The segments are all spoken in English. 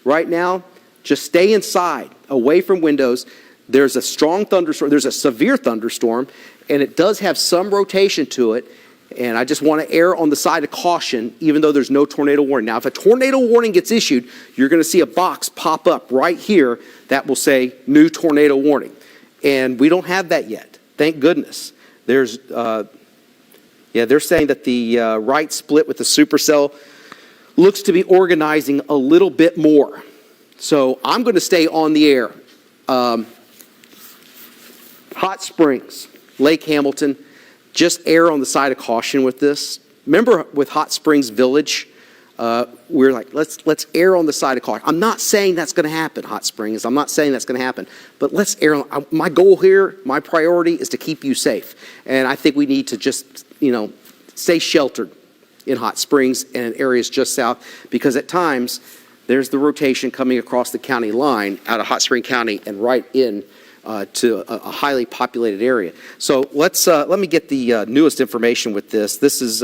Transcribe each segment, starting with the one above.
right now, just stay inside, away from windows. There's a strong thunderstorm, there's a severe thunderstorm, and it does have some rotation to it. And I just want to err on the side of caution, even though there's no tornado warning. Now, if a tornado warning gets issued, you're going to see a box pop up right here that will say new tornado warning. And we don't have that yet. Thank goodness. They're saying that the right split with the supercell looks to be organizing a little bit more. So I'm going to stay on the air. Hot Springs, Lake Hamilton. Just err on the side of caution with this. Remember with Hot Springs Village, we're like, let's err on the side of caution. I'm not saying that's going to happen, Hot Springs. I'm not saying that's going to happen. But let's err on, my goal here, my priority is to keep you safe. And I think we need to just, stay sheltered in Hot Springs and in areas just south, because at times there's the rotation coming across the county line out of Hot Spring County and right in to a highly populated area. So let me get the newest information with this. This is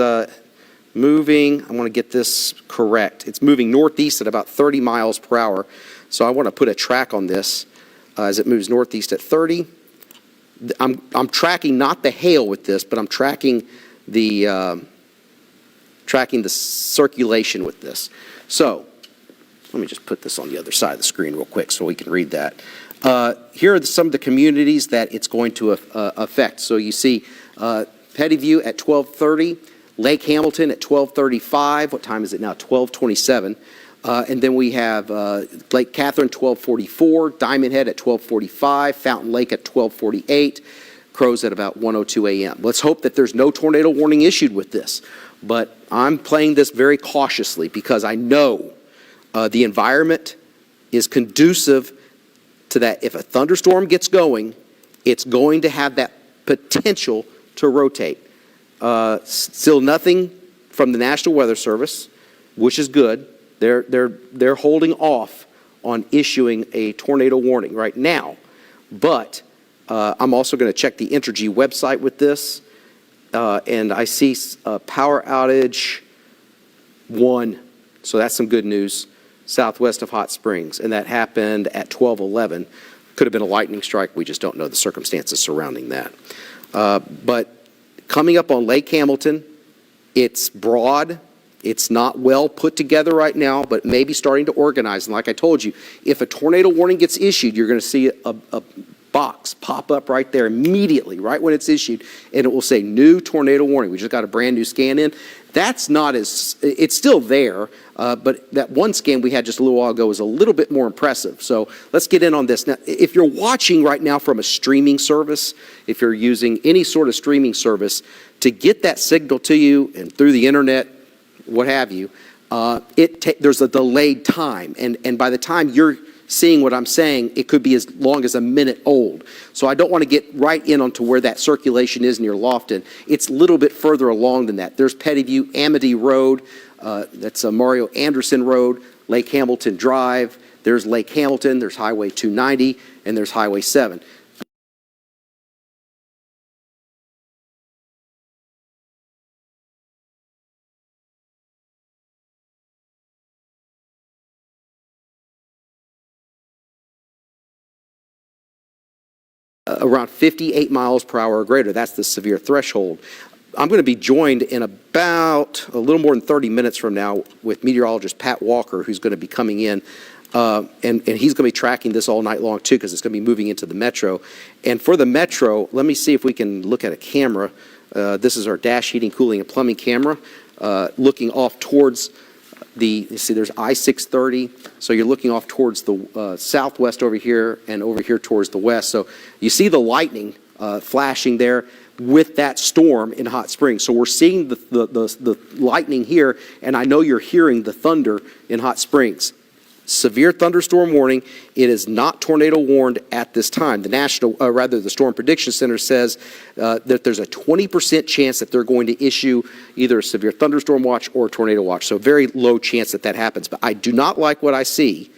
moving, I want to get this correct. It's moving northeast at about 30 miles per hour. So I want to put a track on this as it moves northeast at 30. I'm tracking not the hail with this, but I'm tracking the circulation with this. So let me just put this on the other side of the screen real quick so we can read that. Here are some of the communities that it's going to affect. So you see Pettyview at 12:30, Lake Hamilton at 12:35. What time is it now? 12:27. And then we have Lake Catherine 12:44, Diamond Head at 12:45, Fountain Lake at 12:48, Crows at about 1:02 a.m. Let's hope that there's no tornado warning issued with this. But I'm playing this very cautiously because I know the environment is conducive to that. If a thunderstorm gets going, it's going to have that potential to rotate. Still nothing from the National Weather Service, which is good. They're holding off on issuing a tornado warning right now. But I'm also going to check the Entergy website with this, and I see power outage 1. So that's some good news. Southwest of Hot Springs, and that happened at 12:11. Could have been a lightning strike. We just don't know the circumstances surrounding that. But coming up on Lake Hamilton, it's broad. It's not well put together right now, but maybe starting to organize. And like I told you, if a tornado warning gets issued, you're going to see a box pop up right there immediately, right when it's issued, and it will say new tornado warning. We just got a brand new scan in. That's not as, it's still there, but that one scan we had just a little while ago was a little bit more impressive. So let's get in on this. Now, if you're watching right now from a streaming service, if you're using any sort of streaming service, to get that signal to you and through the internet, what have you, there's a delayed time. And by the time you're seeing what I'm saying, it could be as long as a minute old. So I don't want to get right in onto where that circulation is near Lofton. It's a little bit further along than that. There's Pettyview, Amity Road, that's Mario Anderson Road, Lake Hamilton Drive. There's Lake Hamilton, there's Highway 290, and there's Highway 7. Around 58 miles per hour or greater. That's the severe threshold. I'm going to be joined in about a little more than 30 minutes from now with meteorologist Pat Walker, who's going to be coming in, and he's going to be tracking this all night long too, because it's going to be moving into the metro. And for the metro, let me see if we can look at a camera. This is our dash heating, cooling, and plumbing camera, looking off towards you see there's I-630, so you're looking off towards the southwest over here and over here towards the west. So you see the lightning flashing there with that storm in Hot Springs. So we're seeing the lightning here, and I know you're hearing the thunder in Hot Springs. Severe thunderstorm warning. It is not tornado warned at this time. The Storm Prediction Center says that there's a 20% chance that they're going to issue either a severe thunderstorm watch or a tornado watch. So very low chance that happens. But I do not like what I see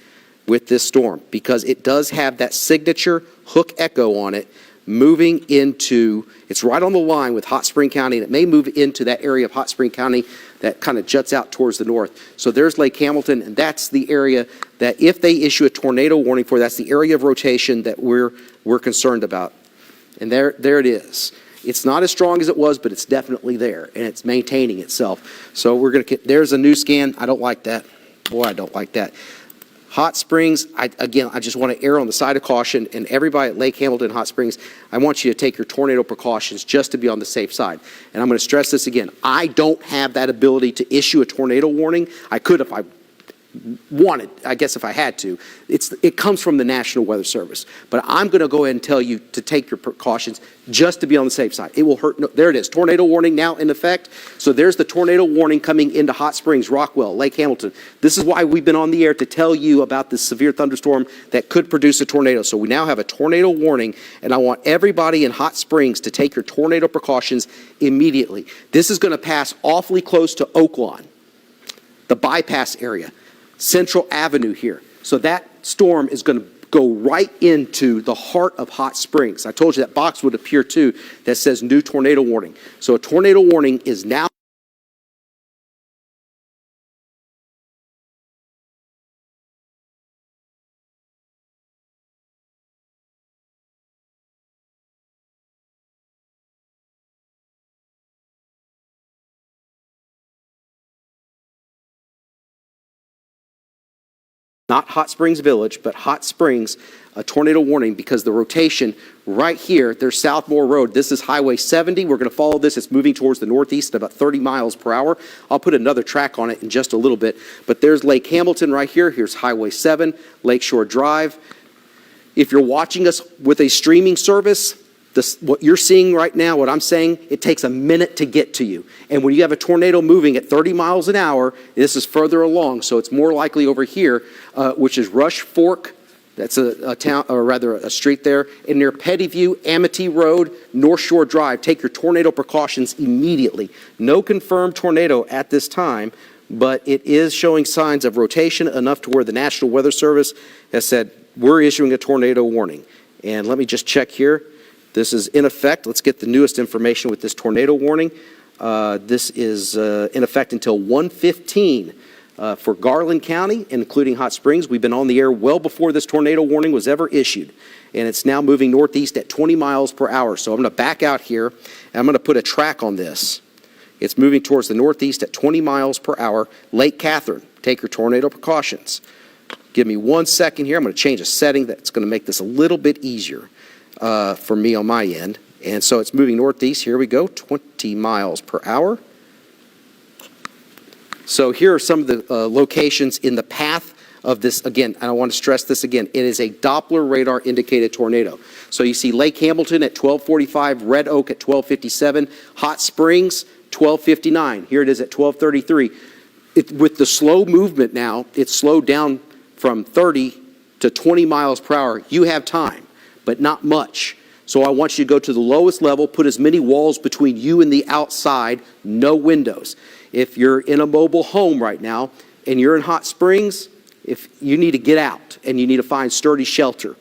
with this storm, because it does have that signature hook echo on it, moving into, it's right on the line with Hot Spring County, and it may move into that area of Hot Spring County that kind of juts out towards the north. So there's Lake Hamilton, and that's the area that if they issue a tornado warning for, that's the area of rotation that we're concerned about. And there it is. It's not as strong as it was, but it's definitely there, and it's maintaining itself. So we're going to get, there's a new scan. I don't like that. Boy, I don't like that. Hot Springs, I just want to err on the side of caution, and everybody at Lake Hamilton, Hot Springs, I want you to take your tornado precautions just to be on the safe side. And I'm going to stress this again. I don't have that ability to issue a tornado warning. I could if I wanted, I guess if I had to. It comes from the National Weather Service. But I'm going to go ahead and tell you to take your precautions just to be on the safe side. It will hurt. No, there it is. Tornado warning now in effect. So there's the tornado warning coming into Hot Springs, Rockwell, Lake Hamilton. This is why we've been on the air to tell you about this severe thunderstorm that could produce a tornado. So we now have a tornado warning, and I want everybody in Hot Springs to take your tornado precautions immediately. This is going to pass awfully close to Oaklawn, the bypass area. Central Avenue here. So that storm is going to go right into the heart of Hot Springs. I told you that box would appear too that says new tornado warning. So a tornado warning is now not Hot Springs Village, but Hot Springs, a tornado warning because the rotation right here, there's Southmore Road. This is Highway 70. We're going to follow this. It's moving towards the northeast at about 30 miles per hour. I'll put another track on it in just a little bit. But there's Lake Hamilton right here. Here's Highway 7, Lakeshore Drive. If you're watching us with a streaming service, what you're seeing right now, what I'm saying, it takes a minute to get to you. And when you have a tornado moving at 30 miles an hour, this is further along, so it's more likely over here, which is Rush Fork. That's a town, or rather a street there. And near Pettyview, Amity Road, North Shore Drive. Take your tornado precautions immediately. No confirmed tornado at this time, but it is showing signs of rotation enough to where the National Weather Service has said, we're issuing a tornado warning. And let me just check here. This is in effect. Let's get the newest information with this tornado warning. This is in effect until 1:15 for Garland County, including Hot Springs. We've been on the air well before this tornado warning was ever issued. And it's now moving northeast at 20 miles per hour. So I'm going to back out here, and I'm going to put a track on this. It's moving towards the northeast at 20 miles per hour. Lake Catherine, take your tornado precautions. Give me 1 second here. I'm going to change a setting that's going to make this a little bit easier for me on my end. And so it's moving northeast. Here we go, 20 miles per hour. So here are some of the locations in the path of this. Again, and I want to stress this again. It is a Doppler radar indicated tornado. So you see Lake Hamilton at 12:45, Red Oak at 12:57, Hot Springs 12:59. Here it is at 12:33. With the slow movement now, it's slowed down from 30 to 20 miles per hour. You have time, but not much. So I want you to go to the lowest level, put as many walls between you and the outside, no windows. If you're in a mobile home right now and you're in Hot Springs, if you need to get out and you need to find sturdy shelter,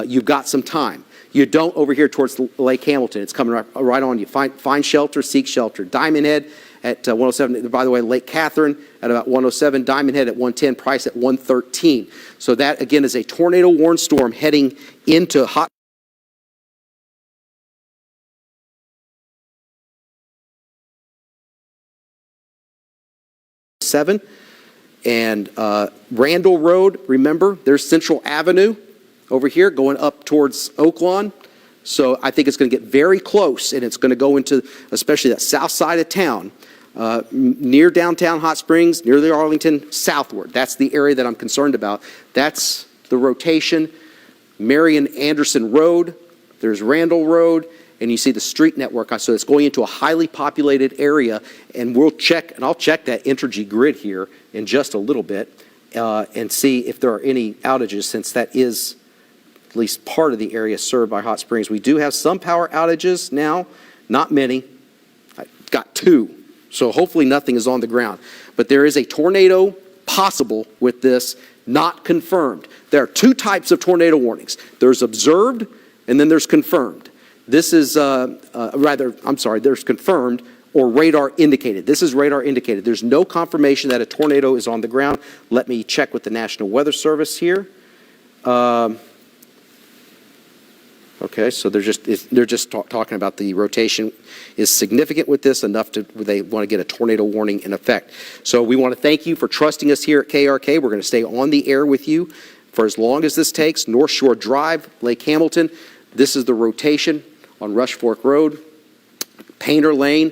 you've got some time. You don't over here towards Lake Hamilton. It's coming right on you. Find shelter, seek shelter. Diamond Head at 107. By the way, Lake Catherine at about 107. Diamond Head at 110. Price at 113. So that, again, is a tornado warned storm heading into Hot 7. And Randall Road, remember, there's Central Avenue over here going up towards Oaklawn. So I think it's going to get very close, and it's going to go into especially that south side of town, near downtown Hot Springs, near the Arlington, southward. That's the area that I'm concerned about. That's the rotation. Marion Anderson Road, there's Randall Road, and you see the street network. So it's going into a highly populated area, and we'll check, and I'll check that Entergy grid here in just a little bit and see if there are any outages, since that is at least part of the area served by Hot Springs. We do have some power outages now, not many. I've got 2, so hopefully nothing is on the ground. But there is a tornado possible with this, not confirmed. There are 2 types of tornado warnings. There's observed, and then there's confirmed. This is, there's confirmed, or radar indicated. This is radar indicated. There's no confirmation that a tornado is on the ground. Let me check with the National Weather Service here. Okay, so they're just talking about the rotation is significant with this, enough to they want to get a tornado warning in effect. So we want to thank you for trusting us here at KRK. We're going to stay on the air with you for as long as this takes. North Shore Drive, Lake Hamilton. This is the rotation on Rush Fork Road. Painter Lane.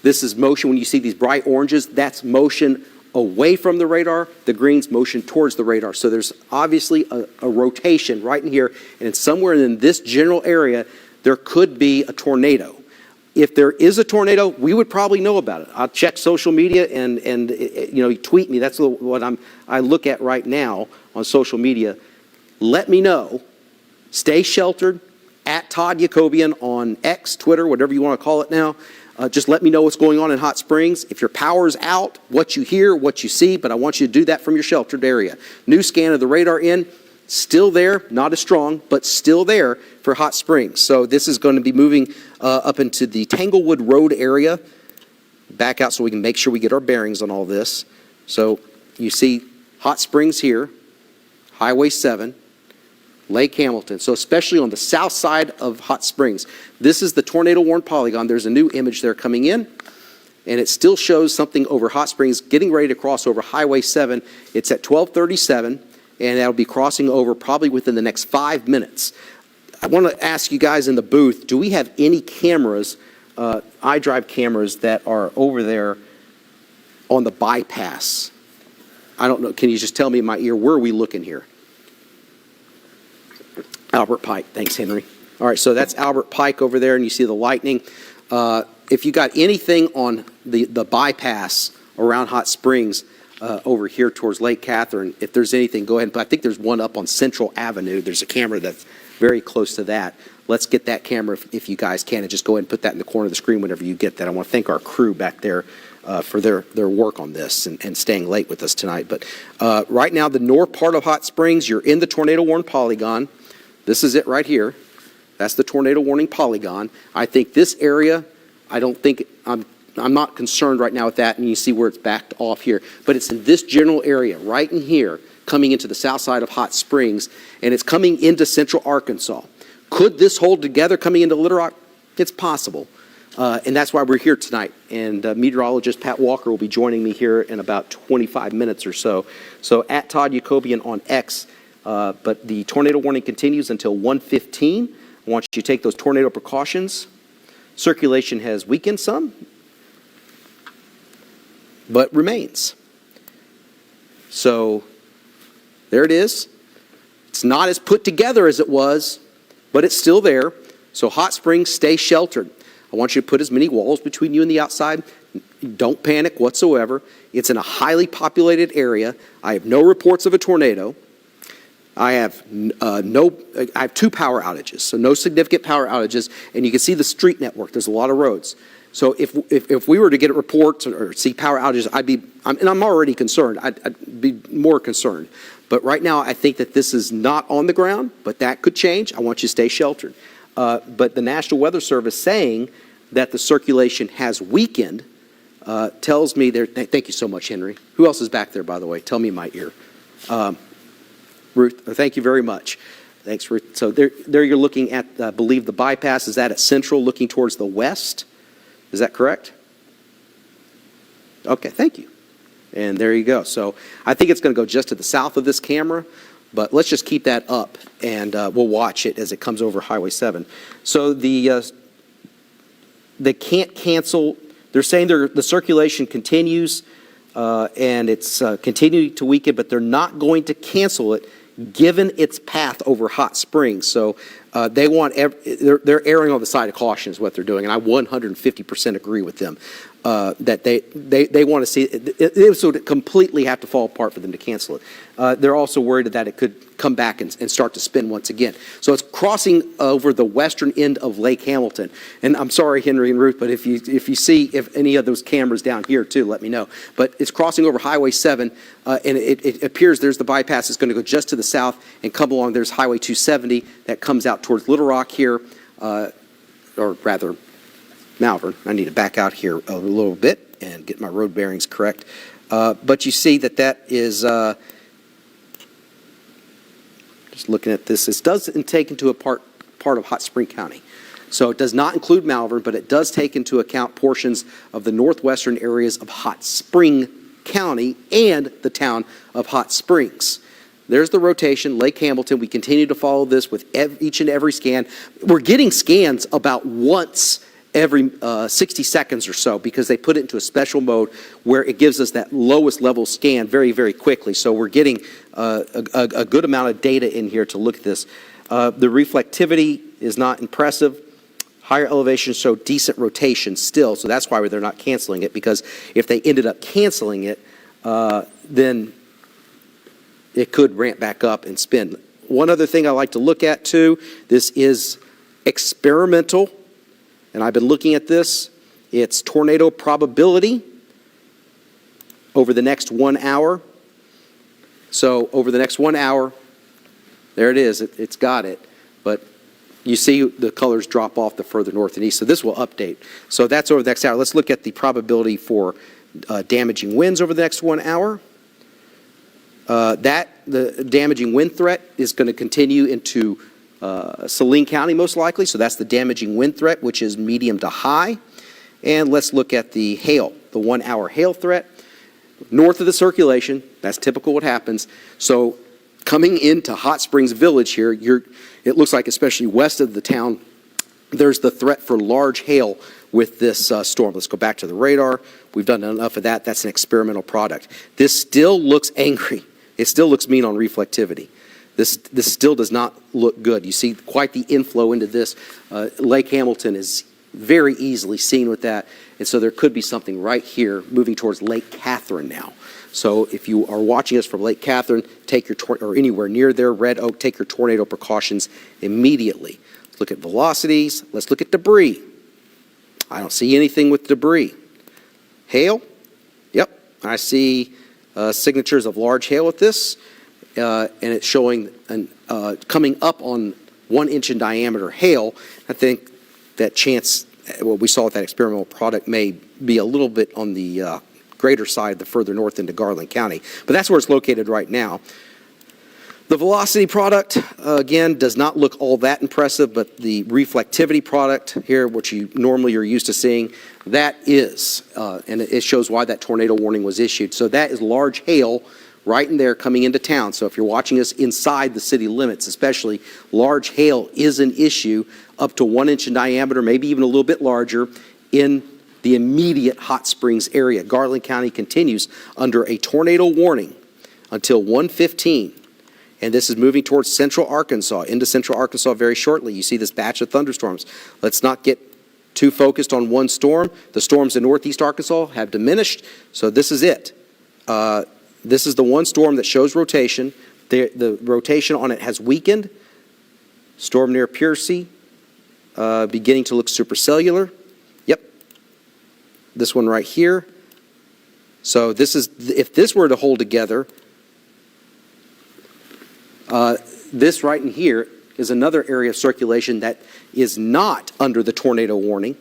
This is motion. When you see these bright oranges, that's motion away from the radar. The green's motion towards the radar. So there's obviously a rotation right in here, and it's somewhere in this general area there could be a tornado. If there is a tornado, we would probably know about it. I'll check social media and tweet me. That's what I look at right now on social media. Let me know. Stay sheltered. At Todd Yacobian on X, Twitter, whatever you want to call it now. Just let me know what's going on in Hot Springs. If your power's out, what you hear, what you see, but I want you to do that from your sheltered area. New scan of the radar in, still there, not as strong, but still there for Hot Springs. So this is going to be moving up into the Tanglewood Road area. Back out so we can make sure we get our bearings on all this. So you see Hot Springs here, Highway 7. Lake Hamilton, so especially on the south side of Hot Springs. This is the tornado warned polygon. There's a new image there coming in, and it still shows something over Hot Springs getting ready to cross over Highway 7. It's at 12:37, and that'll be crossing over probably within the next 5 minutes. I want to ask you guys in the booth, do we have any cameras, iDrive cameras, that are over there on the bypass? I don't know. Can you just tell me in my ear, where are we looking here? Albert Pike. Thanks, Henry. All right, so that's Albert Pike over there, and you see the lightning. If you got anything on the bypass around Hot Springs over here towards Lake Catherine, if there's anything, go ahead. But I think there's one up on Central Avenue. There's a camera that's very close to that. Let's get that camera if you guys can, and just go ahead and put that in the corner of the screen whenever you get that. I want to thank our crew back there for their work on this and staying late with us tonight. But right now, the north part of Hot Springs, you're in the tornado warned polygon. This is it right here. That's the tornado warning polygon. I think this area, I'm not concerned right now with that, and you see where it's backed off here. But it's in this general area, right in here, coming into the south side of Hot Springs, and it's coming into central Arkansas. Could this hold together coming into Little Rock? It's possible. And that's why we're here tonight. And meteorologist Pat Walker will be joining me here in about 25 minutes or so. So at Todd Yacobian on X. But the tornado warning continues until 1:15. I want you to take those tornado precautions. Circulation has weakened some, but remains. So there it is. It's not as put together as it was, but it's still there. So Hot Springs, stay sheltered. I want you to put as many walls between you and the outside. Don't panic whatsoever. It's in a highly populated area. I have no reports of a tornado. I have I have 2 power outages, so no significant power outages, and you can see the street network. There's a lot of roads. So if we were to get reports or see power outages, I'm already concerned. I'd be more concerned. But right now, I think that this is not on the ground, but that could change. I want you to stay sheltered. But the National Weather Service saying that the circulation has weakened tells me there. Thank you so much, Henry. Who else is back there, by the way? Tell me in my ear. Ruth, thank you very much. Thanks, Ruth. So there you're looking at, I believe, the bypass. Is that at Central, looking towards the west? Is that correct? Okay, thank you. And there you go. So I think it's going to go just to the south of this camera, but let's just keep that up, and we'll watch it as it comes over Highway 7. So they can't cancel. They're saying the circulation continues, and it's continuing to weaken, but they're not going to cancel it given its path over Hot Springs. So they're erring on the side of caution is what they're doing, and I 150% agree with them that they want to see it would completely have to fall apart for them to cancel it. They're also worried that it could come back and start to spin once again. So it's crossing over the western end of Lake Hamilton. And I'm sorry, Henry and Ruth, but if you see any of those cameras down here too, let me know. But it's crossing over Highway 7, and it appears there's the bypass. It's going to go just to the south and come along. There's Highway 270 that comes out towards Little Rock here, or rather Malvern. I need to back out here a little bit and get my road bearings correct. But you see that is, just looking at this, this doesn't take into a part of Hot Spring County. So it does not include Malvern, but it does take into account portions of the northwestern areas of Hot Spring County and the town of Hot Springs. There's the rotation, Lake Hamilton. We continue to follow this with each and every scan. We're getting scans about once every 60 seconds or so because they put it into a special mode where it gives us that lowest level scan very, very quickly. So we're getting a good amount of data in here to look at this. The reflectivity is not impressive. Higher elevations show decent rotation still, so that's why they're not canceling it, because if they ended up canceling it, then it could ramp back up and spin. One other thing I like to look at too, this is experimental, and I've been looking at this. It's tornado probability over the next 1 hour. So over the next 1 hour, there it is, it's got it, but you see the colors drop off the further north and east, so this will update. So that's over the next hour. Let's look at the probability for damaging winds over the next 1 hour. The damaging wind threat is going to continue into Saline County most likely, so that's the damaging wind threat, which is medium to high. And let's look at the hail, the 1 hour hail threat. North of the circulation, that's typical what happens. So coming into Hot Springs Village here, it looks like especially west of the town, there's the threat for large hail with this storm. Let's go back to the radar. We've done enough of that. That's an experimental product. This still looks angry. It still looks mean on reflectivity. This still does not look good. You see quite the inflow into this. Lake Hamilton is very easily seen with that. And so there could be something right here moving towards Lake Catherine now. So if you are watching us from Lake Catherine, take your or anywhere near there, Red Oak, take your tornado precautions immediately. Let's look at velocities. Let's look at debris. I don't see anything with debris. Hail. Yep, I see signatures of large hail with this, and it's showing coming up on 1 inch in diameter hail. I think that chance, what we saw with that experimental product, may be a little bit on the greater side, the further north into Garland County. But that's where it's located right now. The velocity product, again, does not look all that impressive, but the reflectivity product here, which you normally are used to seeing, that is, and it shows why that tornado warning was issued. So that is large hail right in there coming into town. So if you're watching us inside the city limits, especially, large hail is an issue up to 1 inch in diameter, maybe even a little bit larger, in the immediate Hot Springs area. Garland County continues under a tornado warning until 1:15. And this is moving towards central Arkansas, into central Arkansas very shortly. You see this batch of thunderstorms. Let's not get too focused on one storm. The storms in northeast Arkansas have diminished, so this is it. This is the one storm that shows rotation. The rotation on it has weakened. Storm near Piercy, beginning to look supercellular. Yep. This one right here. So this is, if this were to hold together, this right in here is another area of circulation that is not under the tornado warning,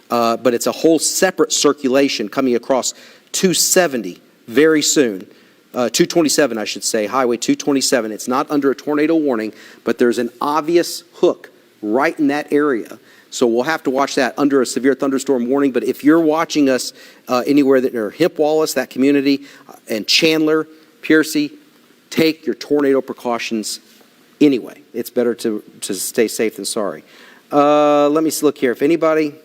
but it's a whole separate circulation coming across 270 very soon. 227, I should say, Highway 227. It's not under a tornado warning, but there's an obvious hook right in that area. So we'll have to watch that under a severe thunderstorm warning. But if you're watching us anywhere that near Hemp Wallace, that community, and Chandler, Piercy, take your tornado precautions anyway. It's better to stay safe than sorry. Let me look here. If anybody,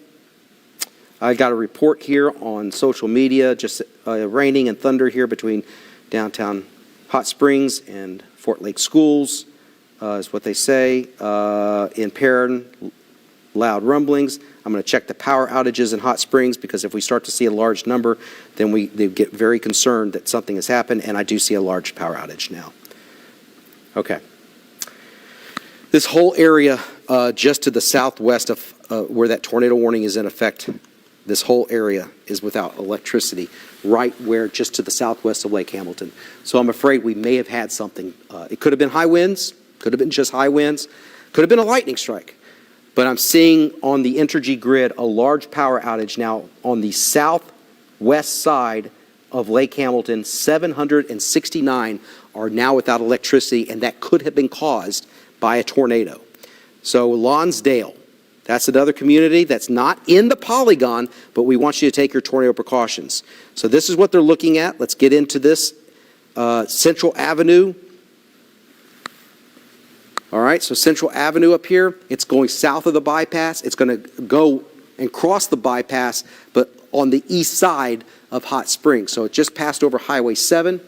I got a report here on social media, just raining and thunder here between downtown Hot Springs and Fort Lake Schools, is what they say. In Perrin, loud rumblings. I'm going to check the power outages in Hot Springs, because if we start to see a large number, then they get very concerned that something has happened, and I do see a large power outage now. Okay. This whole area just to the southwest of where that tornado warning is in effect, this whole area is without electricity, right where just to the southwest of Lake Hamilton. So I'm afraid we may have had something. It could have been high winds, could have been just high winds, could have been a lightning strike. But I'm seeing on the Entergy grid a large power outage now on the southwest side of Lake Hamilton. 769 are now without electricity, and that could have been caused by a tornado. So Lonsdale, that's another community that's not in the polygon, but we want you to take your tornado precautions. So this is what they're looking at. Let's get into this. Central Avenue. All right, so Central Avenue up here, it's going south of the bypass. It's going to go and cross the bypass, but on the east side of Hot Springs. So it just passed over Highway 7.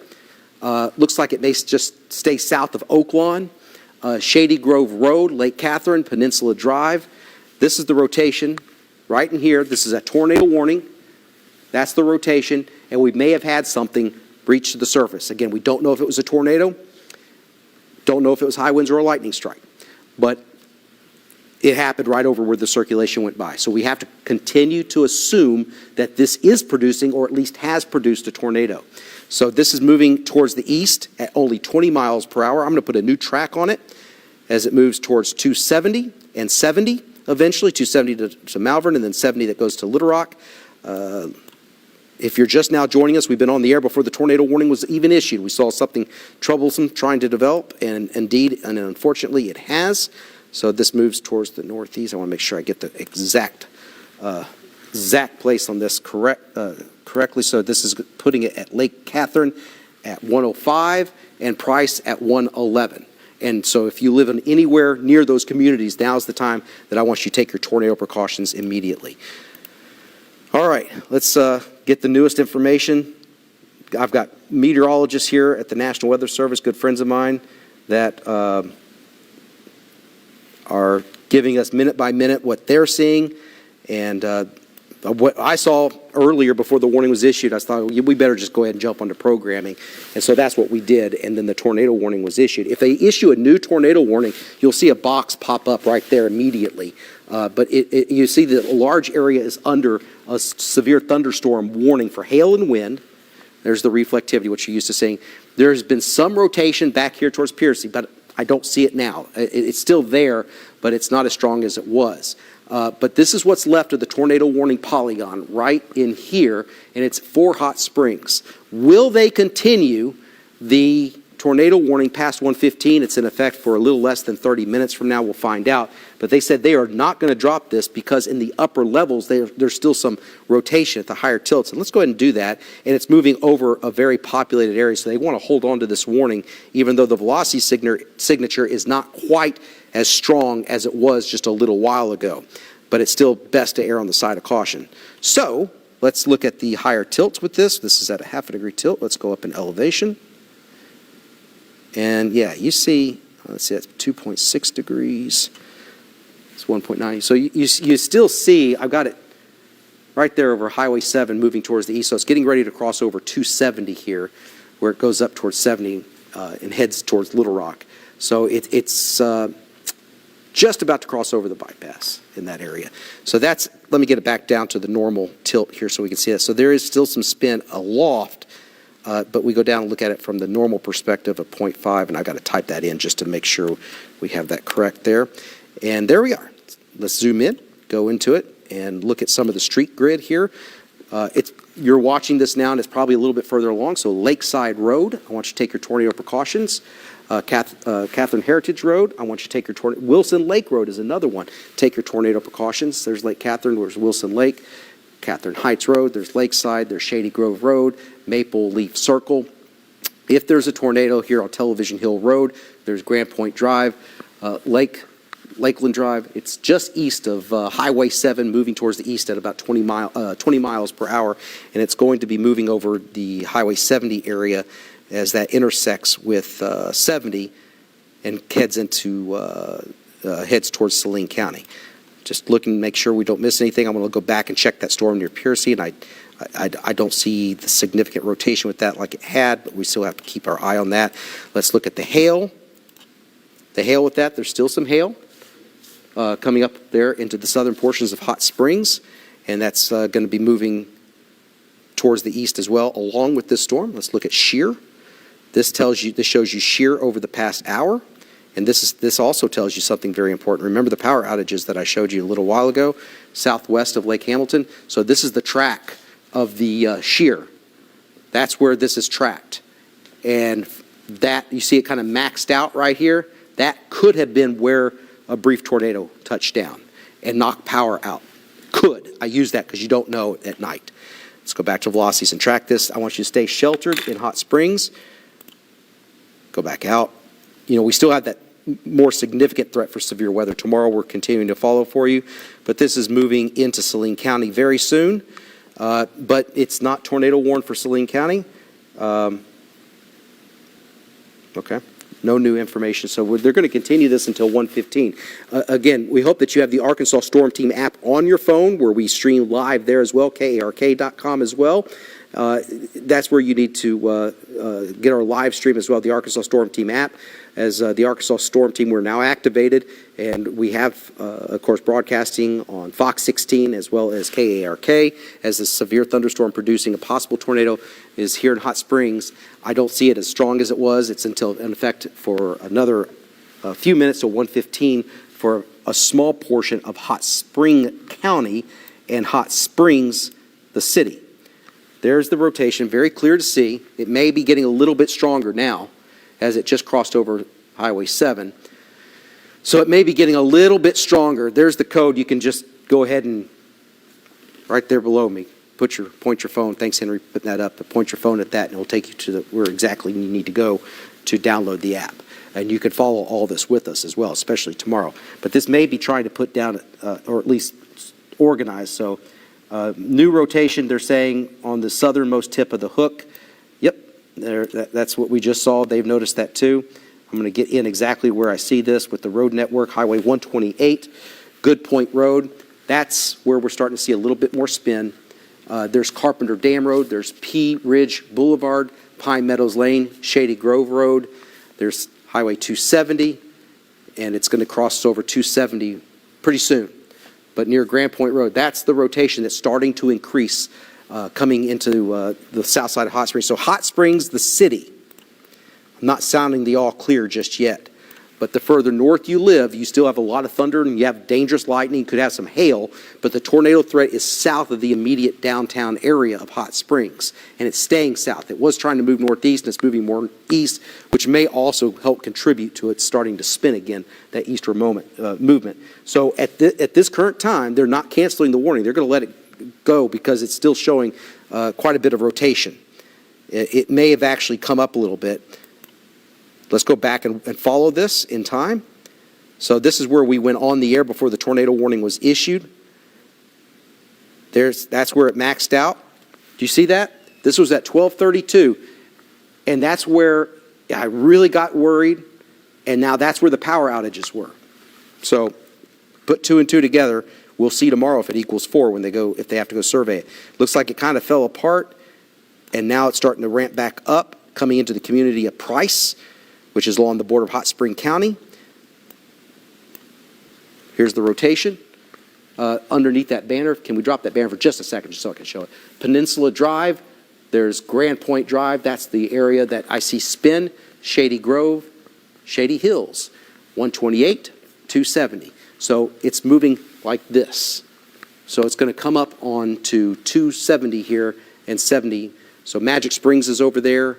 Looks like it may just stay south of Oak Lawn. Shady Grove Road, Lake Catherine, Peninsula Drive. This is the rotation right in here. This is a tornado warning. That's the rotation, and we may have had something breach to the surface. Again, we don't know if it was a tornado. Don't know if it was high winds or a lightning strike. But it happened right over where the circulation went by. So we have to continue to assume that this is producing, or at least has produced, a tornado. So this is moving towards the east at only 20 miles per hour. I'm going to put a new track on it as it moves towards 270 and 70 eventually, 270 to Malvern, and then 70 that goes to Little Rock. If you're just now joining us, we've been on the air before the tornado warning was even issued. We saw something troublesome trying to develop, and indeed, and unfortunately, it has. So this moves towards the northeast. I want to make sure I get the exact place on this correctly. So this is putting it at Lake Catherine at 105 and Price at 111. And so if you live in anywhere near those communities, now's the time that I want you to take your tornado precautions immediately. All right, let's get the newest information. I've got meteorologists here at the National Weather Service, good friends of mine, that are giving us minute by minute what they're seeing. And what I saw earlier before the warning was issued, I thought we better just go ahead and jump onto programming. And so that's what we did, and then the tornado warning was issued. If they issue a new tornado warning, you'll see a box pop up right there immediately. But you see that a large area is under a severe thunderstorm warning for hail and wind. There's the reflectivity, which you're used to seeing. There's been some rotation back here towards Piercy, but I don't see it now. It's still there, but it's not as strong as it was. But this is what's left of the tornado warning polygon right in here, and it's for Hot Springs. Will they continue the tornado warning past 1:15? It's in effect for a little less than 30 minutes from now. We'll find out. But they said they are not going to drop this because in the upper levels, there's still some rotation at the higher tilts. And let's go ahead and do that. And it's moving over a very populated area, so they want to hold on to this warning, even though the velocity signature is not quite as strong as it was just a little while ago. But it's still best to err on the side of caution. So let's look at the higher tilts with this. This is at a 1/2 degree tilt. Let's go up in elevation. And yeah, you see, let's see, that's 2.6 degrees. It's 1.9. So you still see, I've got it right there over Highway 7 moving towards the east. So it's getting ready to cross over 270 here, where it goes up towards 70 and heads towards Little Rock. So it's just about to cross over the bypass in that area. So that's, let me get it back down to the normal tilt here so we can see it. So there is still some spin aloft. But we go down and look at it from the normal perspective of 0.5, and I've got to type that in just to make sure we have that correct there. And there we are. Let's zoom in, go into it, and look at some of the street grid here. You're watching this now, and it's probably a little bit further along. So Lakeside Road, I want you to take your tornado precautions. Catherine Heritage Road, I want you to take your tornado. Wilson Lake Road is another one. Take your tornado precautions. There's Lake Catherine, there's Wilson Lake. Catherine Heights Road, there's Lakeside, there's Shady Grove Road, Maple Leaf Circle. If there's a tornado here on Television Hill Road, there's Grand Point Drive, Lakeland Drive. It's just east of Highway 7, moving towards the east at about 20 miles per hour, and it's going to be moving over the Highway 70 area as that intersects with 70 and heads towards Saline County. Just looking to make sure we don't miss anything. I'm going to go back and check that storm near Piercy, and I don't see the significant rotation with that like it had, but we still have to keep our eye on that. Let's look at the hail. The hail with that, there's still some hail coming up there into the southern portions of Hot Springs, and that's going to be moving towards the east as well, along with this storm. Let's look at shear. This shows you shear over the past hour, And this also tells you something very important. Remember the power outages that I showed you a little while ago, southwest of Lake Hamilton? So this is the track of the shear. That's where this is tracked. And that, you see it kind of maxed out right here? That could have been where a brief tornado touched down and knocked power out. Could. I use that because you don't know at night. Let's go back to velocities and track this. I want you to stay sheltered in Hot Springs. Go back out. You know, we still have that more significant threat for severe weather. Tomorrow we're continuing to follow for you, but this is moving into Saline County very soon. But it's not tornado warned for Saline County. Okay. No new information. So they're going to continue this until 1:15. Again, we hope that you have the Arkansas Storm Team app on your phone, where we stream live there as well, KARK.com as well. That's where you need to get our live stream as well, the Arkansas Storm Team app. As the Arkansas Storm Team, we're now activated, and we have, of course, broadcasting on Fox 16 as well as KARK, as the severe thunderstorm producing a possible tornado is here in Hot Springs. I don't see it as strong as it was. It's until in effect for another few minutes till 1:15 for a small portion of Hot Spring County and Hot Springs, the city. There's the rotation, very clear to see. It may be getting a little bit stronger now as it just crossed over Highway 7. So it may be getting a little bit stronger. There's the code. You can just go ahead and, right there below me, point your phone. Thanks, Henry, for putting that up. But point your phone at that, and it will take you to where exactly you need to go to download the app. And you can follow all this with us as well, especially tomorrow. But this may be trying to put down, or at least organize. So new rotation, they're saying, on the southernmost tip of the hook. Yep, that's what we just saw. They've noticed that too. I'm going to get in exactly where I see this with the road network, Highway 128, Good Point Road. That's where we're starting to see a little bit more spin. There's Carpenter Dam Road. There's Pea Ridge Boulevard, Pine Meadows Lane, Shady Grove Road. There's Highway 270, and it's going to cross over 270 pretty soon. But near Grand Point Road, that's the rotation that's starting to increase coming into the south side of Hot Springs. So Hot Springs, the city, I'm not sounding the all clear just yet. But the further north you live, you still have a lot of thunder and you have dangerous lightning, you could have some hail, but the tornado threat is south of the immediate downtown area of Hot Springs, and it's staying south. It was trying to move northeast, and it's moving more east, which may also help contribute to it starting to spin again, that eastern movement. So at this current time, they're not canceling the warning. They're going to let it go because it's still showing quite a bit of rotation. It may have actually come up a little bit. Let's go back and follow this in time. So this is where we went on the air before the tornado warning was issued. That's where it maxed out. Do you see that? This was at 12:32, and that's where I really got worried, and now that's where the power outages were. So put 2 and 2 together. We'll see tomorrow if it equals 4 if they have to go survey it. Looks like it kind of fell apart, and now it's starting to ramp back up, coming into the community of Price, which is along the border of Hot Spring County. Here's the rotation. Underneath that banner, can we drop that banner for just a second just so I can show it? Peninsula Drive, there's Grand Point Drive, that's the area that I see spin, Shady Grove, Shady Hills, 128, 270. So it's moving like this. So it's going to come up on to 270 here and 70. So Magic Springs is over there.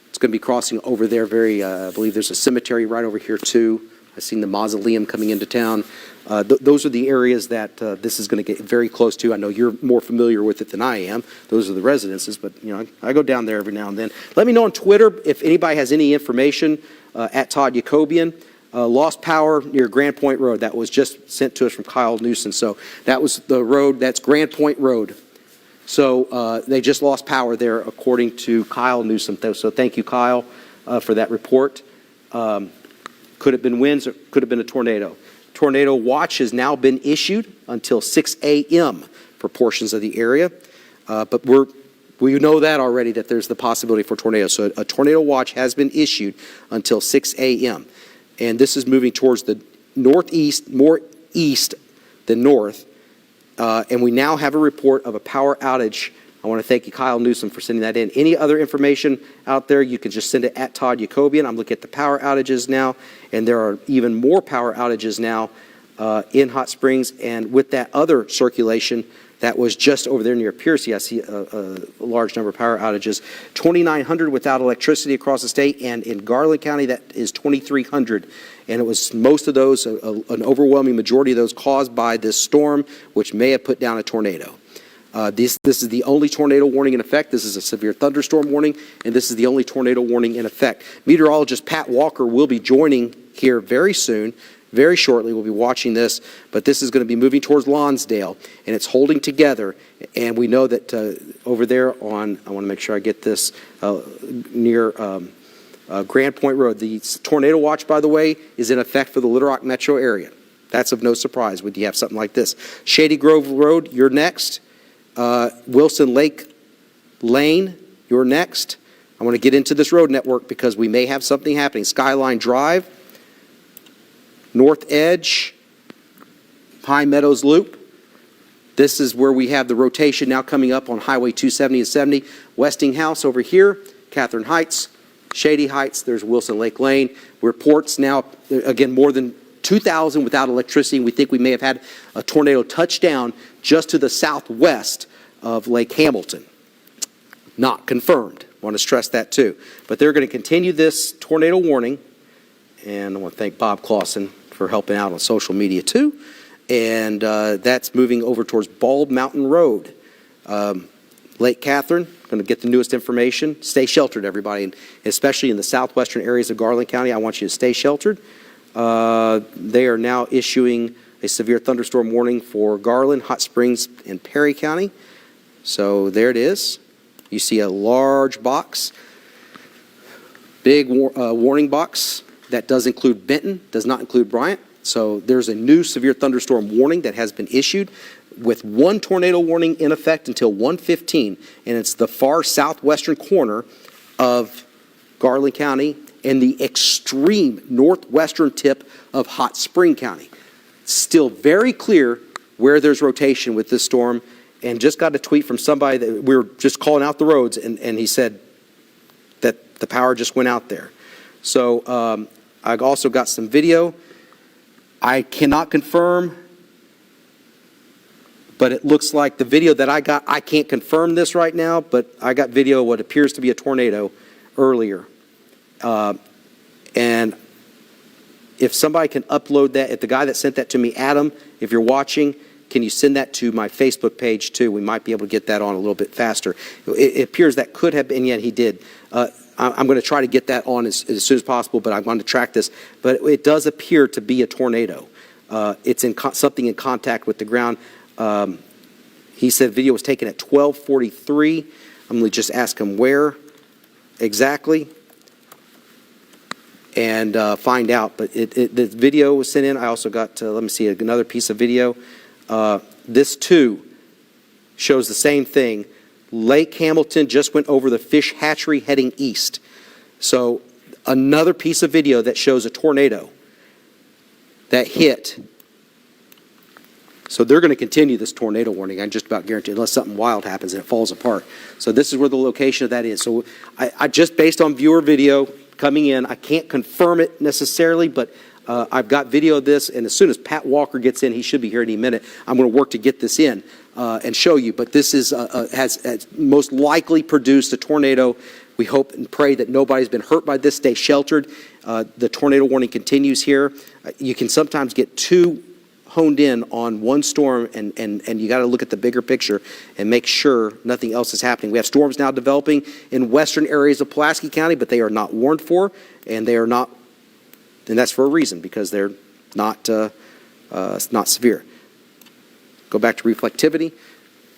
It's going to be crossing over there I believe there's a cemetery right over here too. I've seen the mausoleum coming into town. Those are the areas that this is going to get very close to. I know you're more familiar with it than I am. Those are the residences, but you know, I go down there every now and then. Let me know on Twitter if anybody has any information at Todd Yacobian. Lost power near Grand Point Road. That was just sent to us from Kyle Newsom. So that was the road. That's Grand Point Road. So they just lost power there, according to Kyle Newsom. So thank you, Kyle, for that report. Could have been winds, or could have been a tornado. Tornado watch has now been issued until 6 a.m. for portions of the area. But we know that already, that there's the possibility for tornadoes. So a tornado watch has been issued until 6 a.m. And this is moving towards the northeast, more east than north. And we now have a report of a power outage I want to thank you, Kyle Newsom, for sending that in. Any other information out there, you can just send it at Todd Yacobian. I'm looking at the power outages now, and there are even more power outages now in Hot Springs. And with that other circulation that was just over there near Piercy, I see a large number of power outages. 2,900 without electricity across the state, and in Garland County, that is 2,300. And it was most of those, an overwhelming majority of those, caused by this storm, which may have put down a tornado. This is the only tornado warning in effect. This is a severe thunderstorm warning, and this is the only tornado warning in effect. Meteorologist Pat Walker will be joining here very soon, very shortly. We'll be watching this, but this is going to be moving towards Lonsdale, and it's holding together. And we know that over there on, I want to make sure I get this, near Grand Point Road, the tornado watch, by the way, is in effect for the Little Rock metro area. That's of no surprise when you have something like this. Shady Grove Road, you're next. Wilson Lake Lane, you're next. I want to get into this road network because we may have something happening. Skyline Drive, North Edge, High Meadows Loop. This is where we have the rotation now coming up on Highway 270 and 70. Westinghouse over here, Catherine Heights, Shady Heights, there's Wilson Lake Lane. Reports now, again, more than 2,000 without electricity. We think we may have had a tornado touchdown just to the southwest of Lake Hamilton. Not confirmed. Want to stress that too. But they're going to continue this tornado warning. And I want to thank Bob Clausen for helping out on social media too. And that's moving over towards Bald Mountain Road. Lake Catherine, going to get the newest information. Stay sheltered, everybody, and especially in the southwestern areas of Garland County. I want you to stay sheltered. They are now issuing a severe thunderstorm warning for Garland, Hot Springs, and Perry County. So there it is. You see a large box, big warning box that does include Benton, does not include Bryant. So there's a new severe thunderstorm warning that has been issued with one tornado warning in effect until 1:15, and it's the far southwestern corner of Garland County and the extreme northwestern tip of Hot Spring County. Still very clear where there's rotation with this storm, and just got a tweet from somebody that we were just calling out the roads, and he said that the power just went out there. So I've also got some video. I cannot confirm, but it looks like the video that I got, I can't confirm this right now, but I got video of what appears to be a tornado earlier. And if somebody can upload that, if the guy that sent that to me, Adam, if you're watching, can you send that to my Facebook page too? We might be able to get that on a little bit faster. It appears that could have been, yet he did. I'm going to try to get that on as soon as possible, but I'm going to track this. But it does appear to be a tornado. It's in something in contact with the ground. He said video was taken at 12:43. I'm going to just ask him where exactly and find out. But the video was sent in. I also got, let me see, another piece of video. This too shows the same thing. Lake Hamilton just went over the fish hatchery heading east. So another piece of video that shows a tornado that hit. So they're going to continue this tornado warning, I'm just about guaranteed, unless something wild happens and it falls apart. So this is where the location of that is. So I just based on viewer video coming in, I can't confirm it necessarily, but I've got video of this, and as soon as Pat Walker gets in, he should be here any minute, I'm going to work to get this in and show you. But this is has most likely produced a tornado. We hope and pray that nobody's been hurt by this. Stay sheltered. The tornado warning continues here. You can sometimes get too honed in on one storm, and you got to look at the bigger picture and make sure nothing else is happening. We have storms now developing in western areas of Pulaski County, but they are not warned for, and they are not, and that's for a reason, because they're not severe. Go back to reflectivity.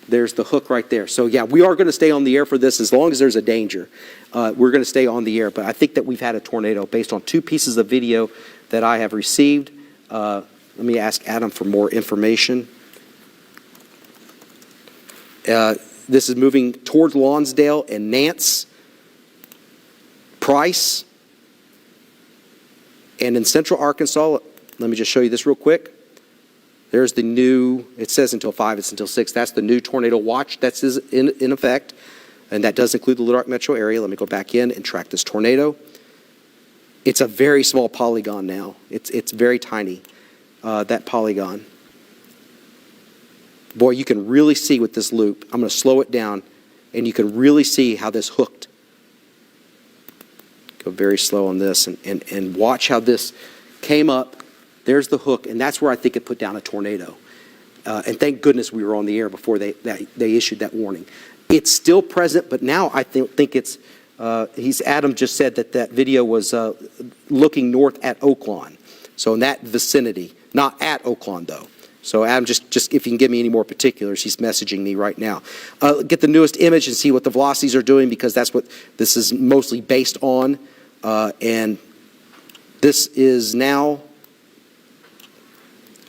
There's the hook right there. So yeah, we are going to stay on the air for this as long as there's a danger. We're going to stay on the air, but I think that we've had a tornado based on two pieces of video that I have received. Let me ask Adam for more information. This is moving towards Lonsdale and Nance, Price, and in central Arkansas. Let me just show you this real quick. There's the new, it says until 5, it's until 6. That's the new tornado watch that's in effect, and that does include the Little Rock metro area. Let me go back in and track this tornado. It's a very small polygon now. It's very tiny, that polygon. Boy, you can really see with this loop. I'm going to slow it down, and you can really see how this hooked. Go very slow on this, and watch how this came up. There's the hook, and that's where I think it put down a tornado. And thank goodness we were on the air before they issued that warning. It's still present, but now I think it's, Adam just said that video was looking north at Oaklawn. So in that vicinity, not at Oaklawn though. So Adam, just if you can give me any more particulars, he's messaging me right now. Get the newest image and see what the velocities are doing, because that's what this is mostly based on. And this is now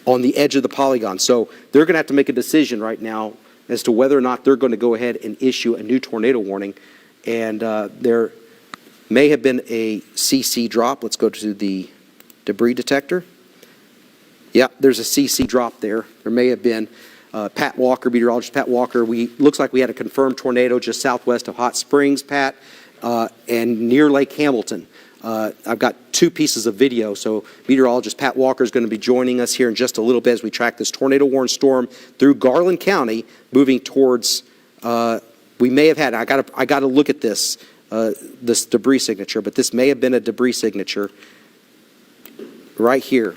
on the edge of the polygon. So they're going to have to make a decision right now as to whether or not they're going to go ahead and issue a new tornado warning. And there may have been a CC drop. Let's go to the debris detector. Yeah, there's a CC drop there. There may have been. Pat Walker, meteorologist Pat Walker, looks like we had a confirmed tornado just southwest of Hot Springs, Pat, and near Lake Hamilton. I've got 2 pieces of video, so meteorologist Pat Walker is going to be joining us here in just a little bit as we track this tornado warned storm through Garland County, moving towards. We may have had. I got to look at this debris signature, but this may have been a debris signature right here,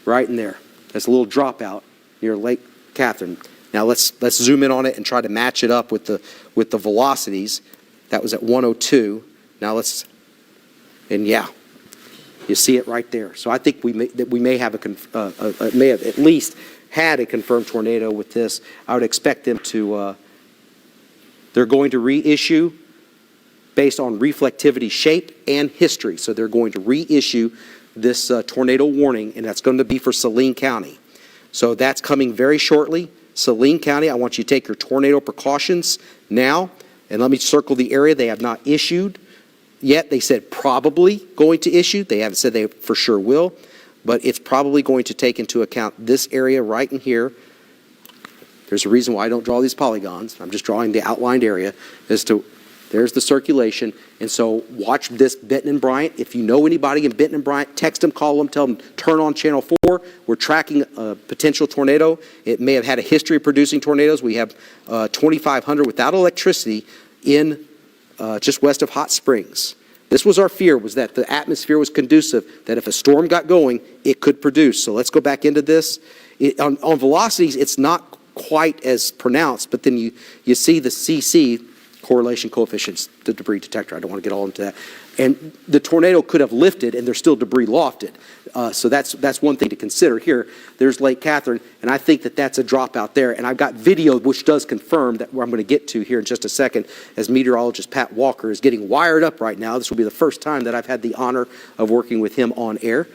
right in there. There's a little dropout near Lake Catherine. Now let's zoom in on it and try to match it up with the velocities. That was at 102. Now and yeah, you see it right there. So I think we may have may have at least had a confirmed tornado with this. I would expect them to. They're going to reissue based on reflectivity, shape, and history. So they're going to reissue this tornado warning, and that's going to be for Saline County. So that's coming very shortly. Saline County, I want you to take your tornado precautions now. And let me circle the area they have not issued yet. They said probably going to issue. They haven't said they for sure will. But it's probably going to take into account this area right in here. There's a reason why I don't draw these polygons. I'm just drawing the outlined area as to there's the circulation. And so watch this, Benton and Bryant. If you know anybody in Benton and Bryant, text them, call them, tell them, turn on channel 4. We're tracking a potential tornado. It may have had a history of producing tornadoes. We have 2,500 without electricity in just west of Hot Springs. This was our fear, was that the atmosphere was conducive, that if a storm got going, it could produce. So let's go back into this. On velocities, it's not quite as pronounced, but then you see the CC, correlation coefficients, the debris detector. I don't want to get all into that. And the tornado could have lifted, and there's still debris lofted. So that's one thing to consider. Here, there's Lake Catherine, and I think that's a dropout there. And I've got video which does confirm that, where I'm going to get to here in just a second, as meteorologist Pat Walker is getting wired up right now. This will be the first time that I've had the honor of working with him on air.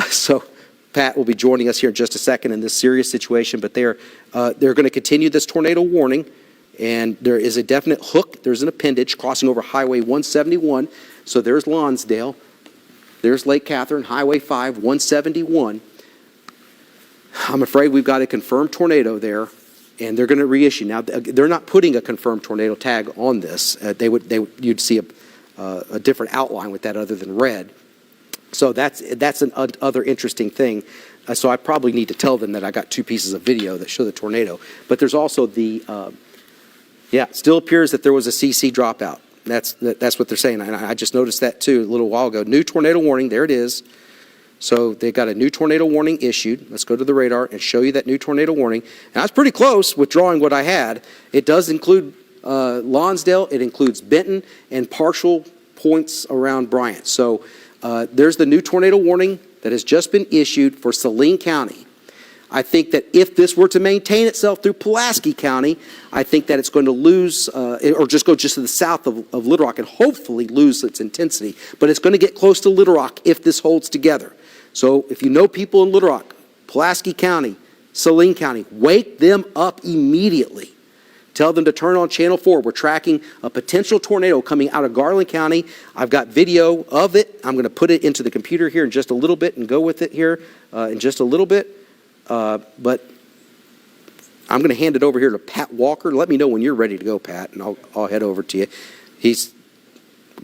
So Pat will be joining us here in just a second in this serious situation. But they're going to continue this tornado warning. And there is a definite hook. There's an appendage crossing over Highway 171. So there's Lonsdale. There's Lake Catherine, Highway 5, 171. I'm afraid we've got a confirmed tornado there, and they're going to reissue. Now, they're not putting a confirmed tornado tag on this. You'd see a different outline with that other than red. So that's an other interesting thing. So I probably need to tell them that I got 2 pieces of video that show the tornado. But there's also the... still appears that there was a CC dropout. That's what they're saying. And I just noticed that too a little while ago. New tornado warning, there it is. So they got a new tornado warning issued. Let's go to the radar and show you that new tornado warning. And I was pretty close with drawing what I had. It does include Lonsdale. It includes Benton and partial points around Bryant. So there's the new tornado warning that has just been issued for Saline County. I think that if this were to maintain itself through Pulaski County, I think that it's going to lose, or just go just to the south of Little Rock and hopefully lose its intensity. But it's going to get close to Little Rock if this holds together. So if you know people in Little Rock, Pulaski County, Saline County, wake them up immediately. Tell them to turn on channel 4. We're tracking a potential tornado coming out of Garland County. I've got video of it. I'm going to put it into the computer here in just a little bit and go with it here in just a little bit. But I'm going to hand it over here to Pat Walker. Let me know when you're ready to go, Pat, and I'll head over to you. He's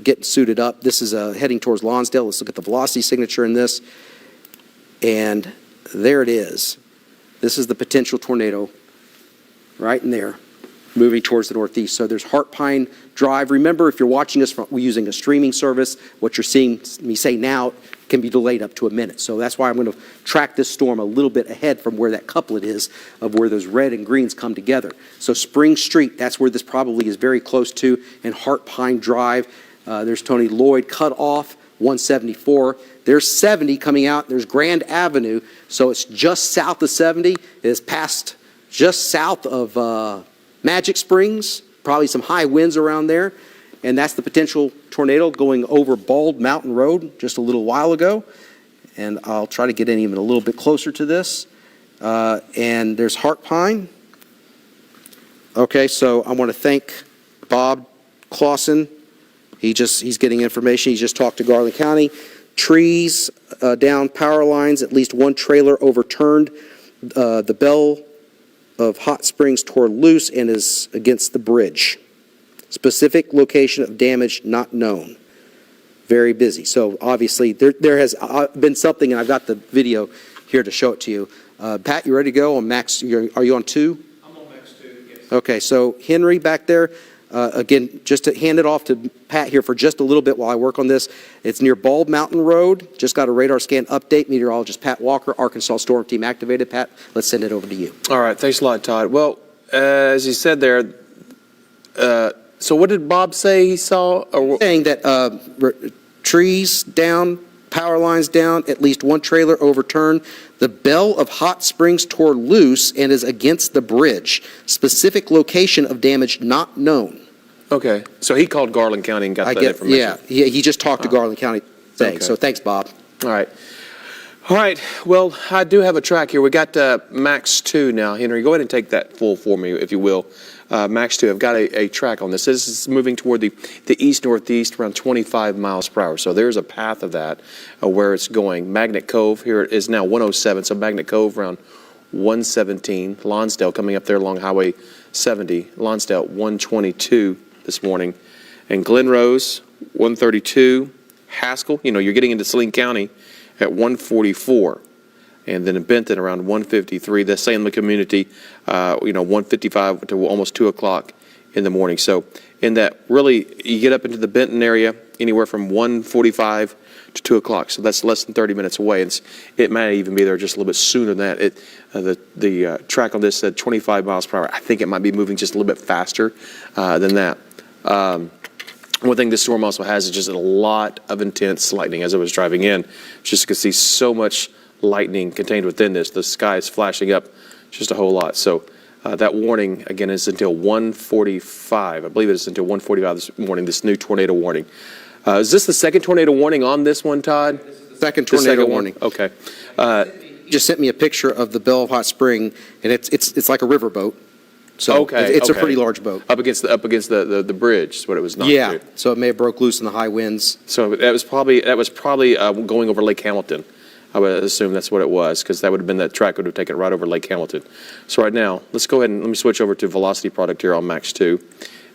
getting suited up. This is heading towards Lonsdale. Let's look at the velocity signature in this. And there it is. This is the potential tornado right in there, moving towards the northeast. So there's Heart Pine Drive. Remember, if you're watching us using a streaming service, what you're seeing me say now can be delayed up to a minute. So that's why I'm going to track this storm a little bit ahead from where that couplet is of where those red and greens come together. So Spring Street, that's where this probably is very close to, and Heart Pine Drive. There's Tony Lloyd cut off, 174. There's 70 coming out. There's Grand Avenue. So it's just south of 70. It is past just south of Magic Springs. Probably some high winds around there. And that's the potential tornado going over Bald Mountain Road just a little while ago. And I'll try to get in even a little bit closer to this. And there's Heart Pine. Okay, so I want to thank Bob Clausen. He's getting information. He just talked to Garland County. Trees down, power lines, at least one trailer overturned. The bell of Hot Springs tore loose and is against the bridge. Specific location of damage not known. Very busy. So obviously there has been something, and I've got the video here to show it to you. Pat, you ready to go on Max? Are you on 2? I'm on Max 2, yes. Okay, so Henry back there. Again, just to hand it off to Pat here for just a little bit while I work on this. It's near Bald Mountain Road. Just got a radar scan update. Meteorologist Pat Walker, Arkansas Storm Team activated. Pat, let's send it over to you. All right, thanks a lot, Todd. Well, as you said there, so what did Bob say he saw? Saying that trees down, power lines down, at least one trailer overturned. The bell of Hot Springs tore loose and is against the bridge. Specific location of damage not known. Okay, so he called Garland County and got that information. Yeah, he just talked to Garland County thing. Okay. So thanks, Bob. All right. All right, well, I do have a track here. We got Max 2 now. Henry, go ahead and take that full for me, if you will. Max 2, I've got a track on this. This is moving toward the east-northeast around 25 miles per hour. So there's a path of that where it's going. Magnet Cove, here it is now 107. So Magnet Cove around 117. Lonsdale coming up there along Highway 70. Lonsdale 122 this morning. And Glen Rose 132. Haskell, you're getting into Saline County at 144. And then in Benton around 153. The same in the community, 155 to almost 2 o'clock in the morning. So in that, really, you get up into the Benton area anywhere from 1:45 to 2 o'clock. So that's less than 30 minutes away. And it might even be there just a little bit sooner than that. The track on this said 25 miles per hour. I think it might be moving just a little bit faster than that. One thing this storm also has is just a lot of intense lightning. As I was driving in, just could see so much lightning contained within this. The sky is flashing up just a whole lot. So that warning, again, is until 1:45. I believe it is until 1:45 this morning, this new tornado warning. Is this the second tornado warning on this one, Todd? This is the second tornado warning. Okay. Just sent me a picture of the Bell of Hot Spring, and it's like a riverboat. So it's a pretty large boat. Up against the bridge is what it was knocked through. So it may have broke loose in the high winds. So that was probably going over Lake Hamilton. I would assume that's what it was, because that would have been that track would have taken it right over Lake Hamilton. So right now, let's go ahead and let me switch over to velocity product here on Max 2.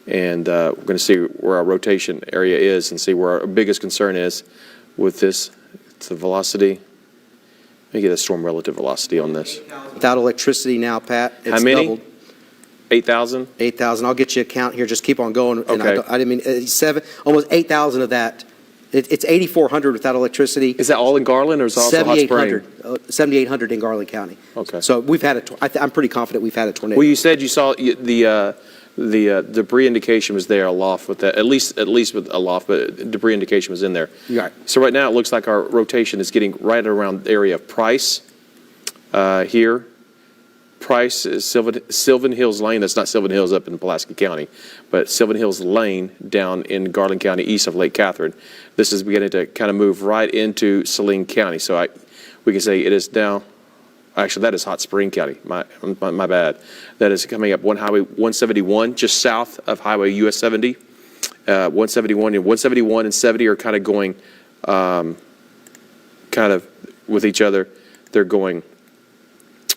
And we're going to see where our rotation area is and see where our biggest concern is with this. It's the velocity. Let me get a storm relative velocity on this. Without electricity now, Pat, it's how many? doubled. 8,000? 8,000. I'll get you a count here. Just keep on going. And Okay. I didn't mean almost 8,000 of that. It's 8,400 without electricity. Is that all in Garland, or is it also Hot Spring? 7,800 in Garland County. Okay. So we've had I'm pretty confident we've had a tornado. Well, you said you saw the debris indication was there aloft with that, at least with aloft, but debris indication was in there. Right. So right now it looks like our rotation is getting right around the area of Price here. Price is Sylvan Hills Lane. That's not Sylvan Hills up in Pulaski County, but Sylvan Hills Lane down in Garland County east of Lake Catherine. This is beginning to kind of move right into Saline County. So we can say it is now Actually, that is Hot Spring County. My bad. That is coming up Highway 171, just south of Highway US 70. 171 and 171 and 70 are kind of going, kind of with each other. They're going,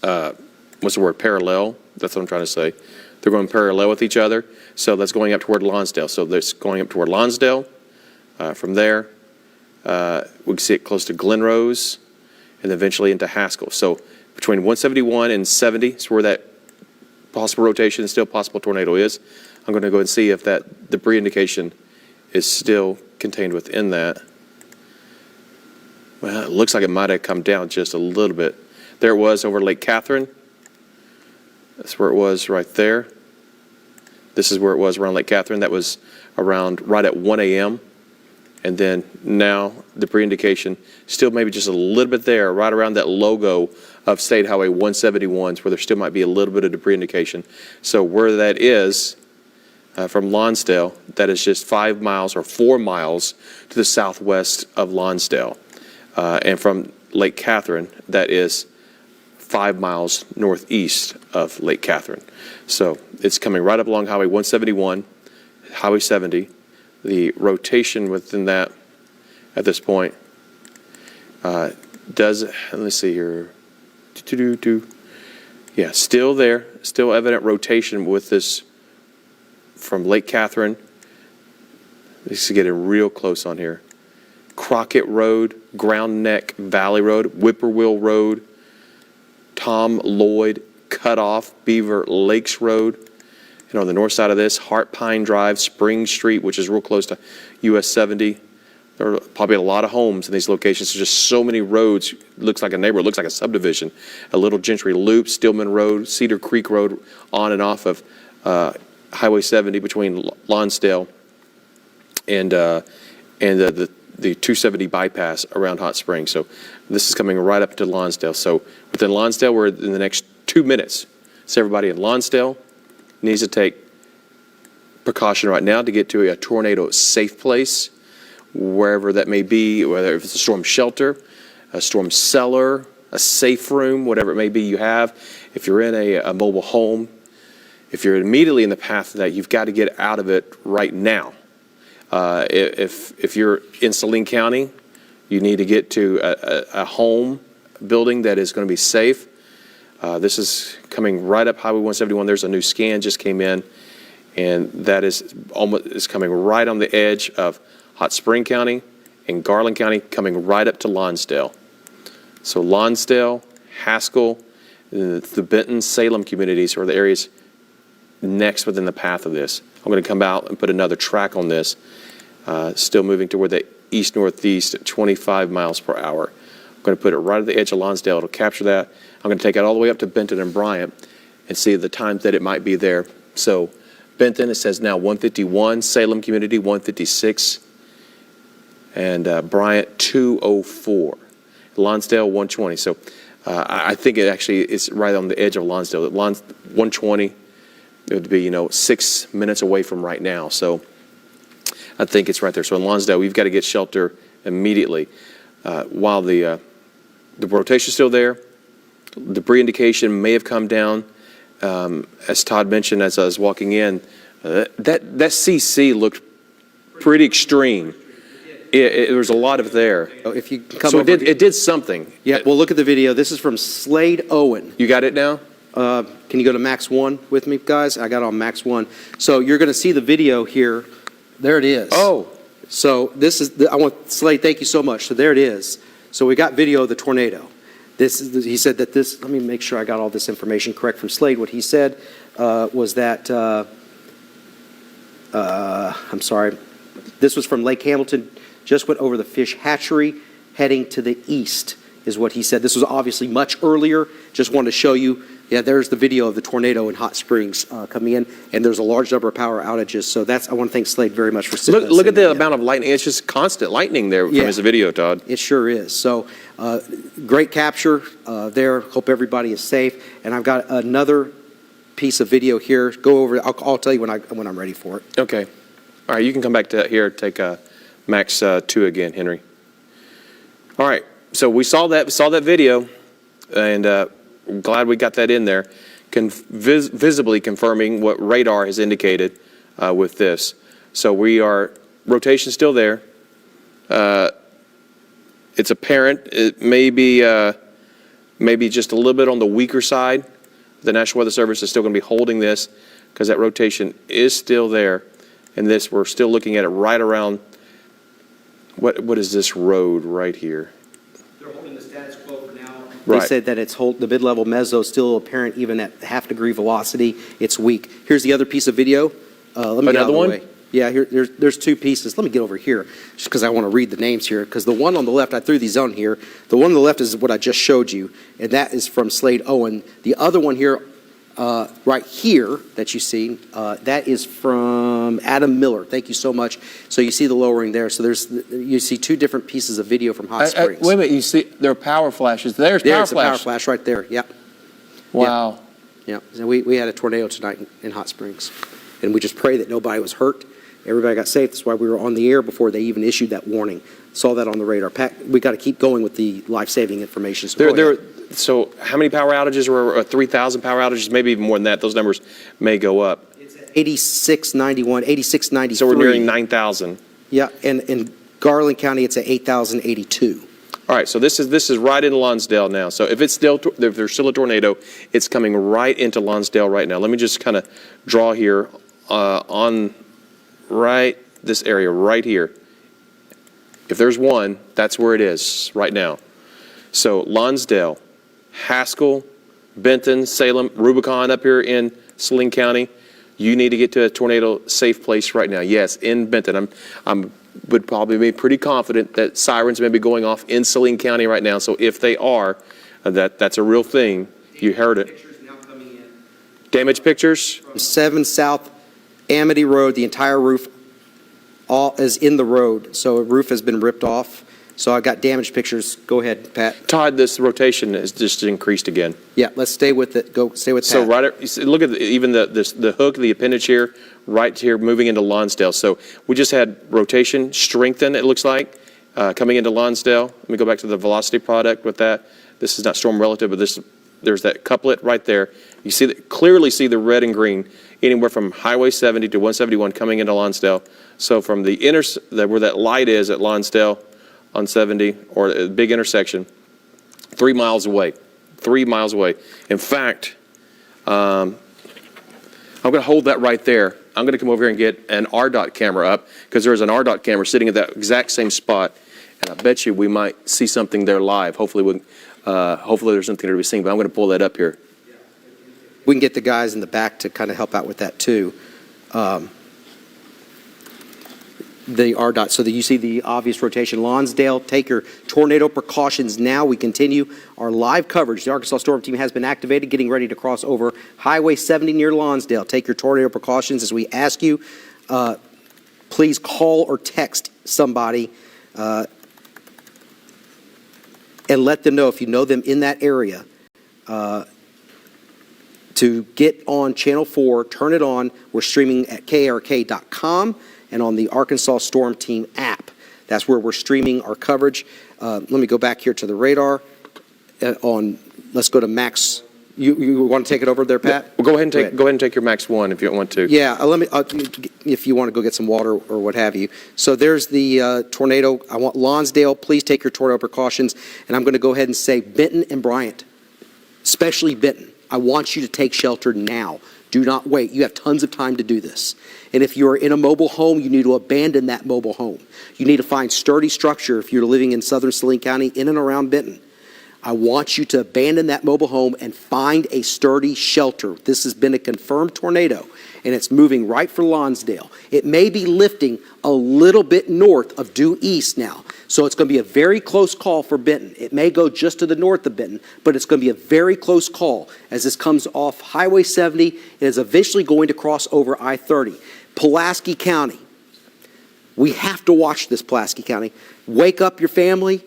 what's the word? Parallel. That's what I'm trying to say. They're going parallel with each other. So that's going up toward Lonsdale. So that's going up toward Lonsdale. From there, we can see it close to Glenrose, and eventually into Haskell. So between 171 and 70 is where that possible rotation, still possible tornado is. I'm going to go and see if that debris indication is still contained within that. Well, it looks like it might have come down just a little bit. There it was over Lake Catherine. That's where it was right there. This is where it was around Lake Catherine. That was around right at 1 a.m. And then now debris indication still maybe just a little bit there, right around that logo of State Highway 171, where there still might be a little bit of debris indication. So where that is from Lonsdale, that is just 5 miles or 4 miles to the southwest of Lonsdale. And from Lake Catherine, that is 5 miles northeast of Lake Catherine. So it's coming right up along Highway 171, Highway 70. The rotation within that at this point does, let's see here, yeah, still there, still evident rotation with this from Lake Catherine. This is getting real close on here. Crockett Road, Ground Neck Valley Road, Whippoorwill Road, Tom Lloyd, Cutoff, Beaver Lakes Road. And on the north side of this, Hart Pine Drive, Spring Street, which is real close to US 70. There are probably a lot of homes in these locations. There's just so many roads. Looks like a neighborhood, looks like a subdivision. A Little Gentry Loop, Stillman Road, Cedar Creek Road, on and off of Highway 70 between Lonsdale and the 270 bypass around Hot Springs. So this is coming right up to Lonsdale. So within Lonsdale, we're in the next 2 minutes. So everybody in Lonsdale needs to take precaution right now to get to a tornado safe place, wherever that may be, whether if it's a storm shelter, a storm cellar, a safe room, whatever it may be you have. If you're in a mobile home, if you're immediately in the path of that, you've got to get out of it right now. If you're in Saline County, you need to get to a home building that is going to be safe. This is coming right up Highway 171. There's a new scan just came in, and that is coming right on the edge of Hot Spring County and Garland County, coming right up to Lonsdale. So Lonsdale, Haskell, the Benton, Salem communities are the areas next within the path of this. I'm going to come out and put another track on this, still moving toward the east-northeast at 25 miles per hour. I'm going to put it right at the edge of Lonsdale. It'll capture that. I'm going to take it all the way up to Benton and Bryant and see the times that it might be there. So Benton, it says now 151, Salem community 156, and Bryant 204, Lonsdale 120. So I think it actually is right on the edge of Lonsdale. 120, it would be 6 minutes away from right now. So I think it's right there. So in Lonsdale, we've got to get shelter immediately while the rotation is still there. Debris indication may have come down. As Todd mentioned as I was walking in, that CC looked pretty extreme. There was a lot of there. If you come so over, it did something. Yeah, well, look at the video. This is from Slade Owen. You got it now? Can you go to Max 1 with me, guys? I got on Max 1. So you're going to see the video here. There it is. Oh. So this is, I want, Slade, thank you so much. So there it is. So we got video of the tornado. This is, he said that this, let me make sure I got all this information correct from Slade. What he said was that, I'm sorry, this was from Lake Hamilton, just went over the fish hatchery, heading to the east, is what he said. This was obviously much earlier. Just wanted to show you, yeah, there's the video of the tornado in Hot Springs coming in, and there's a large number of power outages. So that's, I want to thank Slade very much for sitting. Look at the amount of lightning. It's just constant lightning there from his video, Todd. It sure is. So great capture there. Hope everybody is safe. And I've got another piece of video here. Go over. I'll tell you when I'm ready for it. Okay. All right. You can come back to here. Take Max 2 again, Henry. All right. So we saw that video, and glad we got that in there, visibly confirming what radar has indicated with this. So rotation still there. It's apparent. It may be maybe just a little bit on the weaker side. The National Weather Service is still going to be holding this because that rotation is still there. And we're still looking at it right around, what is this road right here? They're holding the status quo for now. Right. They said that the mid-level meso is still apparent even at half-degree velocity. It's weak. Here's the other piece of video. Let me get out of the way. Yeah, there's two pieces. Let me get over here, just because I want to read the names here. Because the one on the left, I threw these on here. The one on the left is what I just showed you, and that is from Slade Owen. The other one here, right here, that you see, that is from Adam Miller. Thank you so much. So you see the lowering there. So you see two different pieces of video from Hot Springs. Wait a minute, you see there are power flashes. There's a power flash right there. Yep. Wow. Yeah. And we had a tornado tonight in Hot Springs, and we just pray that nobody was hurt. Everybody got safe. That's why we were on the air before they even issued that warning. Saw that on the radar. Pat, we got to keep going with the life-saving information. So how many power outages were 3,000 power outages? Maybe even more than that. Those numbers may go up. It's at 8691, 8693. So we're nearing 9,000. Yeah, and in Garland County, it's at 8,082. All right, so this is right in Lonsdale now. So if there's still a tornado, it's coming right into Lonsdale right now. Let me just kind of draw here on right this area right here. If there's one, that's where it is right now. So Lonsdale, Haskell, Benton, Salem, Rubicon up here in Saline County, you need to get to a tornado safe place right now. Yes, in Benton. I would probably be pretty confident that sirens may be going off in Saline County right now. So if they are, that's a real thing. You heard it. Pictures now coming in. Damage pictures? From 7 South Amity Road, the entire roof all is in the road. So a roof has been ripped off. So I got damage pictures. Go ahead, Pat. Todd, this rotation has just increased again. Yeah, let's stay with it. Stay with Pat. So look at even the hook, the appendage here, right here, moving into Lonsdale. So we just had rotation strengthen, it looks like, coming into Lonsdale. Let me go back to the velocity product with that. This is not storm relative, but there's that couplet right there. You clearly see the red and green anywhere from Highway 70 to 171 coming into Lonsdale. So from where that light is at Lonsdale on 70, or a big intersection, 3 miles away. 3 miles away. In fact, I'm going to hold that right there. I'm going to come over here and get an RDOT camera up, because there's an RDOT camera sitting at that exact same spot, and I bet you we might see something there live. Hopefully there's something to be seen, but I'm going to pull that up here. We can get the guys in the back to kind of help out with that too. The RDOT, so that you see the obvious rotation. Lonsdale, take your tornado precautions now. We continue our live coverage. The Arkansas Storm Team has been activated, getting ready to cross over Highway 70 near Lonsdale. Take your tornado precautions as we ask you. Please call or text somebody and let them know, if you know them in that area, to get on Channel 4, turn it on. We're streaming at KLRT.com. and on the Arkansas Storm Team app. That's where we're streaming our coverage. Let me go back here to the radar. Let's go to Max. You want to take it over there, Pat? Well, go ahead and take your Max 1 if you want to. Yeah, if you want to go get some water or what have you. So there's the tornado. I want Lonsdale. Please take your tornado precautions. And I'm going to go ahead and say Benton and Bryant, especially Benton. I want you to take shelter now. Do not wait. You have tons of time to do this. And if you're in a mobile home, you need to abandon that mobile home. You need to find sturdy structure if you're living in southern Saline County, in and around Benton. I want you to abandon that mobile home and find a sturdy shelter. This has been a confirmed tornado, and it's moving right for Lonsdale. It may be lifting a little bit north of due east now, so it's going to be a very close call for Benton. It may go just to the north of Benton, but it's going to be a very close call as this comes off Highway 70 and is eventually going to cross over I-30. Pulaski County. We have to watch this, Pulaski County. Wake up your family.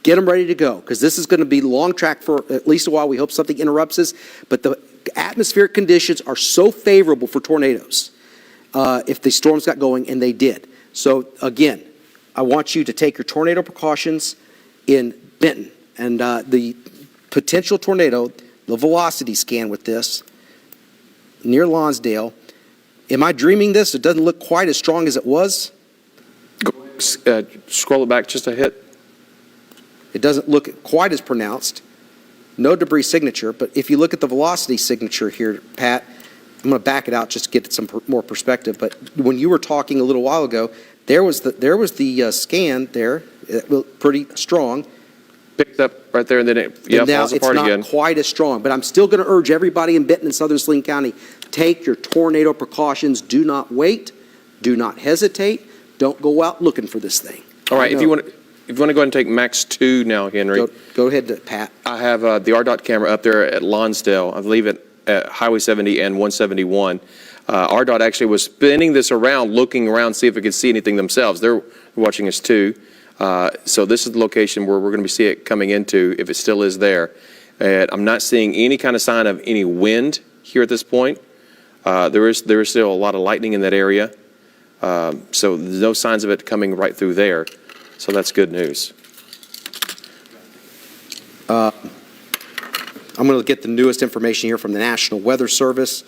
Get them ready to go, because this is going to be long track for at least a while. We hope something interrupts us, but the atmospheric conditions are so favorable for tornadoes if the storms got going, and they did. So again, I want you to take your tornado precautions in Benton, and the potential tornado the velocity scan with this near Lonsdale. Am I dreaming this? It doesn't look quite as strong as it was. Scroll it back just a hit. It doesn't look quite as pronounced. No debris signature, but if you look at the velocity signature here, Pat, I'm going to back it out just to get some more perspective. But when you were talking a little while ago, there was the scan there. It looked pretty strong. Picked up right there, and then it And now falls it's apart not again. quite as strong. But I'm still going to urge everybody in Benton and Southern Saline County, take your tornado precautions. Do not wait. Do not hesitate. Don't go out looking for this thing. All right, I if you know. want to go ahead and take Max 2 now, Henry. Go ahead, Pat. I have the RDOT camera up there at Lonsdale. I believe at Highway 70 and 171. RDOT actually was spinning this around, looking around, see if it could see anything themselves. They're watching us too. So this is the location where we're going to see it coming into, if it still is there. And I'm not seeing any kind of sign of any wind here at this point. There is still a lot of lightning in that area. So there's no signs of it coming right through there. So that's good news. I'm going to get the newest information here from the National Weather Service,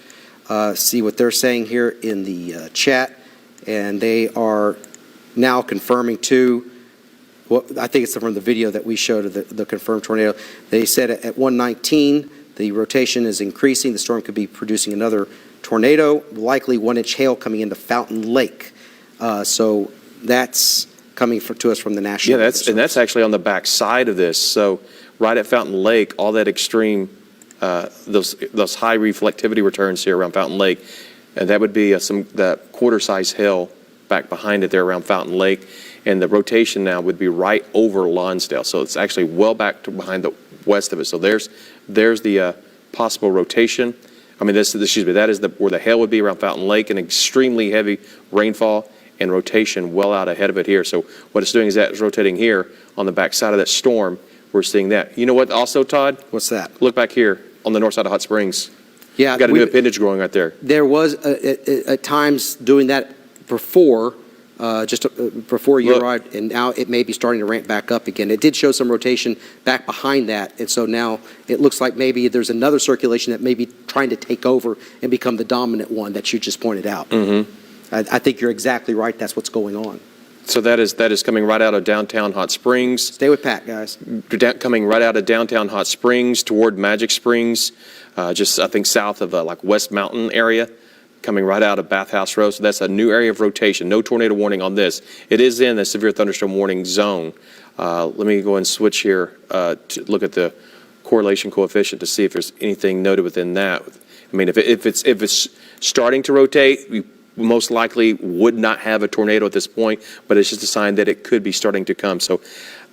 see what they're saying here in the chat. And they are now confirming too, well, I think it's from the video that we showed of the confirmed tornado. They said at 119, the rotation is increasing. The storm could be producing another tornado, likely 1-inch hail coming into Fountain Lake. So that's coming to us from the National Weather Service. And that's actually on the back side of this. So right at Fountain Lake, all that extreme, those high reflectivity returns here around Fountain Lake, and that would be that quarter-size hail back behind it there around Fountain Lake. And the rotation now would be right over Lonsdale. So it's actually well back to behind the west of it. So there's the possible rotation. I mean, that is where the hail would be around Fountain Lake, and extremely heavy rainfall and rotation well out ahead of it here. So what it's doing is that it's rotating here on the back side of that storm. We're seeing that. You know what also, Todd? What's that? Look back here on the north side of Hot Springs. Yeah, We've got a new appendage growing right there. There was at times doing that before, before you arrived, and now it may be starting to ramp back up again. It did show some rotation back behind that, and so now it looks like maybe there's another circulation that may be trying to take over and become the dominant one that you just pointed out. Mm-hmm. I think you're exactly right. That's what's going on. So that is coming right out of downtown Hot Springs. Stay with Pat, guys. Coming right out of downtown Hot Springs toward Magic Springs, just I think south of like West Mountain area, coming right out of Bathhouse Road. So that's a new area of rotation. No tornado warning on this. It is in the severe thunderstorm warning zone. Let me go and switch here to look at the correlation coefficient to see if there's anything noted within that. I mean, if it's starting to rotate, we most likely would not have a tornado at this point, but it's just a sign that it could be starting to come. So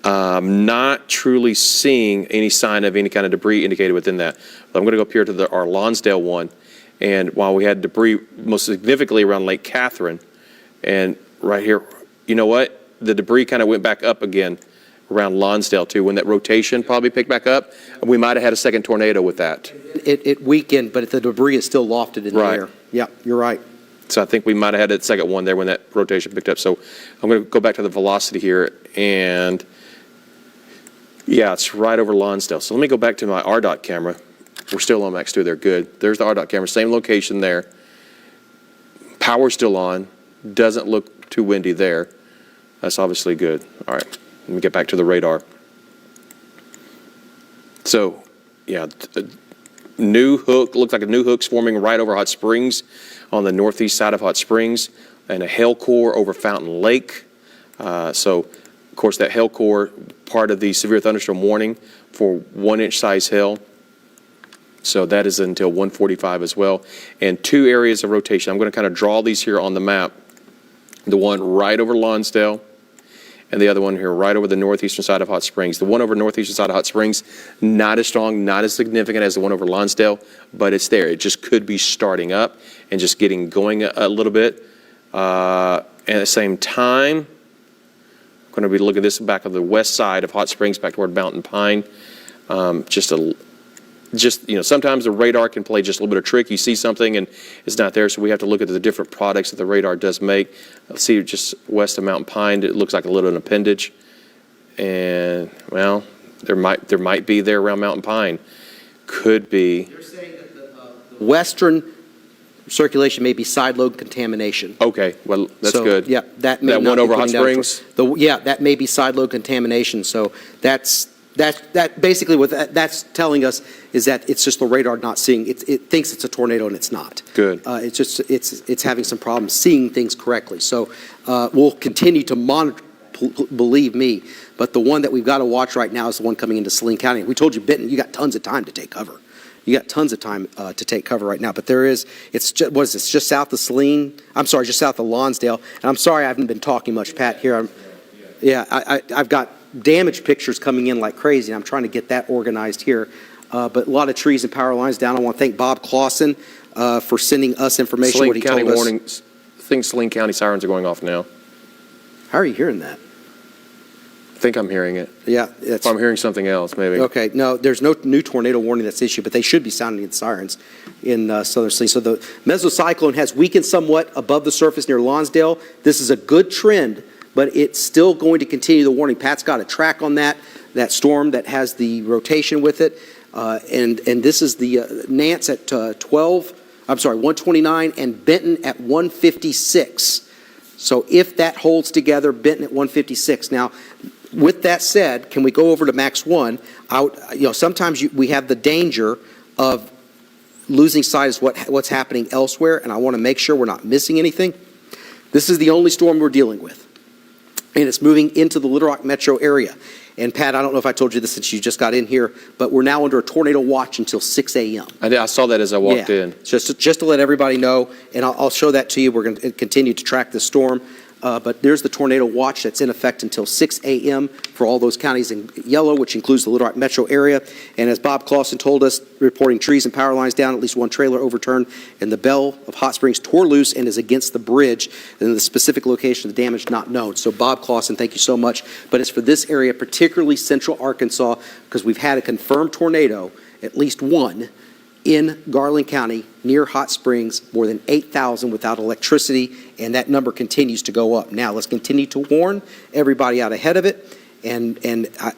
not truly seeing any sign of any kind of debris indicated within that. But I'm going to go up here to our Lonsdale one. And while we had debris most significantly around Lake Catherine, and right here, you know what? The debris kind of went back up again around Lonsdale too. When that rotation probably picked back up, we might have had a second tornado with that. It weakened, but the debris is still lofted in the Right. air. Yeah, you're right. So I think we might have had that second one there when that rotation picked up. So I'm going to go back to the velocity here, and yeah, it's right over Lonsdale. So let me go back to my RDOT camera. We're still on Max 2. They're good. There's the RDOT camera, same location there. Power's still on. Doesn't look too windy there. That's obviously good. All right, let me get back to the radar. So, yeah, new hook, looks like a new hook's forming right over Hot Springs on the northeast side of Hot Springs, and a hail core over Fountain Lake. So, of course, that hail core, part of the severe thunderstorm warning for 1-inch size hail. So that is until 1:45 as well. And 2 areas of rotation. I'm going to kind of draw these here on the map. The one right over Lonsdale, and the other one here right over the northeastern side of Hot Springs. The one over northeastern side of Hot Springs, not as strong, not as significant as the one over Lonsdale, but it's there. It just could be starting up and just getting going a little bit. And at the same time, I'm going to be looking at this back on the west side of Hot Springs, back toward Mountain Pine. Sometimes the radar can play just a little bit of trick. You see something and it's not there, so we have to look at the different products that the radar does make. Let's see, just west of Mountain Pine, it looks like a little appendage. And, well, there might be there around Mountain Pine. could be. They're saying that the western circulation may be side load contamination. Okay, well, that's So, good. Yeah, that may That not one be over Hot coming down Springs? yeah, that may be side load contamination. So that basically what that's telling us is that it's just the radar not seeing. It thinks it's a tornado and it's not. Good. It's just it's having some problems seeing things correctly. So we'll continue to monitor. Believe me, but the one that we've got to watch right now is the one coming into Saline County. We told you, Benton, you got tons of time to take cover. You got tons of time to take cover right now, but it's just, what is this, just south of Saline? I'm sorry, just south of Lonsdale. And I'm sorry I haven't been talking much, Pat, here. I've got damage pictures coming in like crazy, and I'm trying to get that organized here. But a lot of trees and power lines down. I want to thank Bob Clausen for sending us information. Saline What he County told us. warnings. I think Saline County sirens are going off now. How are you hearing that? I think I'm hearing it. Yeah, it's If I'm hearing something else, maybe. okay. No, there's no new tornado warning that's issued, but they should be sounding the sirens in southern Saline. So the mesocyclone has weakened somewhat above the surface near Lonsdale. This is a good trend, but it's still going to continue the warning. Pat's got a track on that storm that has the rotation with it, and this is the Nance at 129, and Benton at 156. So if that holds together, Benton at 156. Now, with that said, can we go over to Max 1? Sometimes we have the danger of losing sight of what's happening elsewhere, and I want to make sure we're not missing anything. This is the only storm we're dealing with, and it's moving into the Little Rock metro area. And Pat, I don't know if I told you this since you just got in here, but we're now under a tornado watch until 6 a.m. I saw that as I walked in. Just to let everybody know, and I'll show that to you. We're going to continue to track the storm. But there's the tornado watch that's in effect until 6 a.m. for all those counties in yellow, which includes the Little Rock metro area. And as Bob Clausen told us, reporting trees and power lines down, at least one trailer overturned, and the bell of Hot Springs tore loose and is against the bridge. And the specific location of the damage not known. So Bob Clausen, thank you so much. But it's for this area, particularly central Arkansas, because we've had a confirmed tornado, at least one, in Garland County near Hot Springs, more than 8,000 without electricity, and that number continues to go up. Now, let's continue to warn everybody out ahead of it, and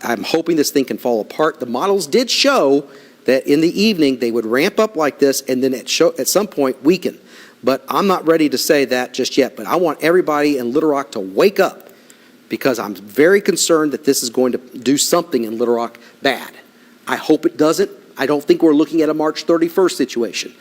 I'm hoping this thing can fall apart. The models did show that in the evening they would ramp up like this and then at some point weaken. But I'm not ready to say that just yet, but I want everybody in Little Rock to wake up because I'm very concerned that this is going to do something in Little Rock bad. I hope it doesn't. I don't think we're looking at a March 31st situation,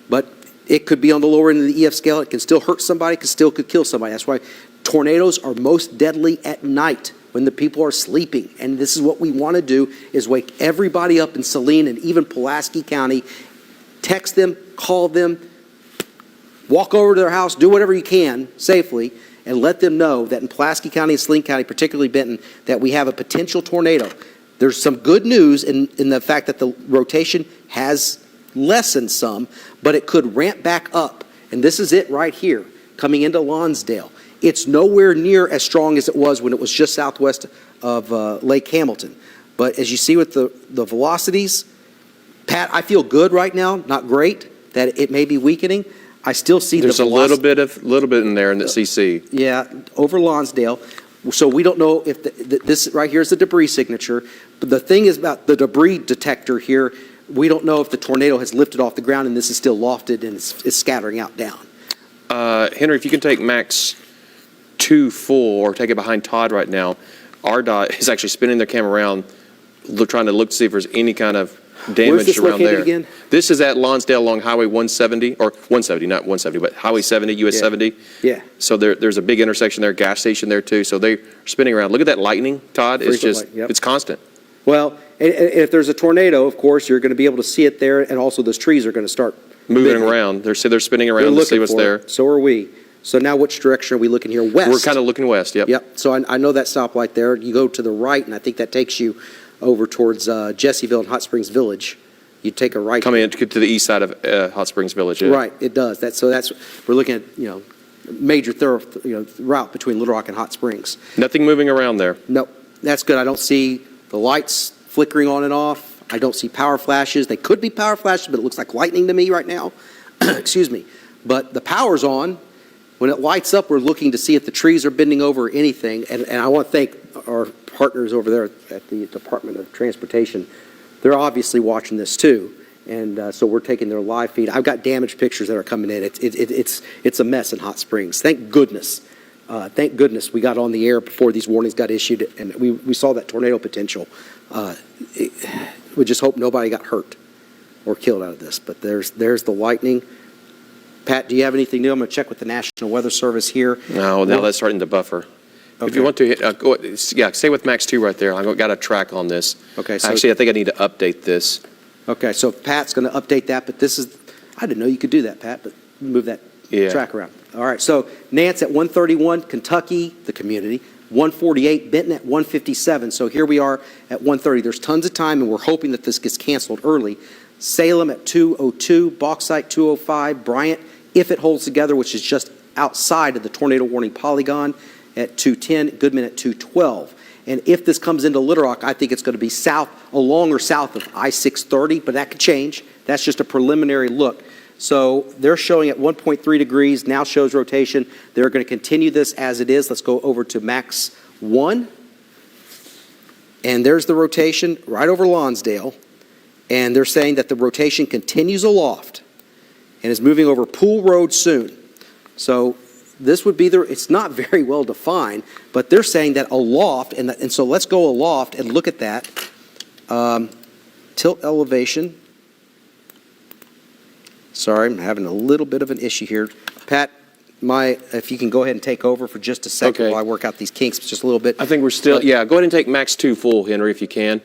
but it could be on the lower end of the EF scale. It can still hurt somebody, could kill somebody. That's why tornadoes are most deadly at night when the people are sleeping. And this is what we want to do is wake everybody up in Saline and even Pulaski County, text them, call them, walk over to their house, do whatever you can safely, and let them know that in Pulaski County and Saline County, particularly Benton, that we have a potential tornado. There's some good news in the fact that the rotation has lessened some, but it could ramp back up. And this is it right here, coming into Lonsdale. It's nowhere near as strong as it was when it was just southwest of Lake Hamilton. But as you see with the velocities, Pat, I feel good right now, not great, that it may be weakening. I still see There's the a little bit in there in the CC. Yeah, over Lonsdale. So we don't know if this right here is the debris signature. But the thing is about the debris detector here, we don't know if the tornado has lifted off the ground and this is still lofted and is scattering out down. Henry, if you can take Max 2 full or take it behind Todd right now, RDOT is actually spinning their camera around, trying to look to see if there's any kind of damage Where's this around located there. again? This is at Lonsdale along Highway 170, or 170, not 170, but Highway 70, US Yeah. 70. Yeah. So there's a big intersection there, gas station there too. So they're spinning around. Look at that lightning, Todd. It's Frequent just, light, yep. it's constant. Well, and if there's a tornado, of course, you're going to be able to see it there, and also those trees are going to start Moving around. They're spinning around to see what's there. So are we. So now which direction are we looking here? West. We're kind of looking west, yep. Yep. So I know that stoplight there. You go to the right, and I think that takes you over towards Jessieville and Hot Springs Village. You take a right. Coming to the east side of Hot Springs Village, yeah. Right, it does. We're looking at, major route between Little Rock and Hot Springs. Nothing moving around there. Nope, that's good. I don't see the lights flickering on and off. I don't see power flashes. They could be power flashes, but it looks like lightning to me right now. Excuse me. But the power's on. When it lights up, we're looking to see if the trees are bending over or anything. And I want to thank our partners over there at the Department of Transportation. They're obviously watching this too. And so we're taking their live feed. I've got damaged pictures that are coming in. It's a mess in Hot Springs. Thank goodness. Thank goodness we got on the air before these warnings got issued, and we saw that tornado potential. We just hope nobody got hurt or killed out of this. But there's the lightning. Pat, do you have anything new? I'm going to check with the National Weather Service here. No, now that's starting to buffer. If you want to, stay with Max 2 right there. I've got a track on this. Okay. So, actually, I think I need to update this. Okay, so Pat's going to update that, but this is, I didn't know you could do that, Pat, but move that track around. All right, so Nance at 131, Kentucky, the community, 148, Benton at 157. So here we are at 130. There's tons of time, and we're hoping that this gets canceled early. Salem at 202, Bauxite 205, Bryant, if it holds together, which is just outside of the tornado warning polygon, at 210, Goodman at 212. And if this comes into Little Rock, I think it's going to be along or south of I-630, but that could change. That's just a preliminary look. So they're showing at 1.3 degrees, now shows rotation. They're going to continue this as it is. Let's go over to Max 1. And there's the rotation right over Lonsdale. And they're saying that the rotation continues aloft and is moving over Pool Road soon. So this would be it's not very well defined, but they're saying that aloft, and so let's go aloft and look at that. Tilt elevation. Sorry, I'm having a little bit of an issue here. Pat, if you can go ahead and take over for just a second while I work out these kinks just a little bit. I think we're still, go ahead and take Max 2 full, Henry, if you can.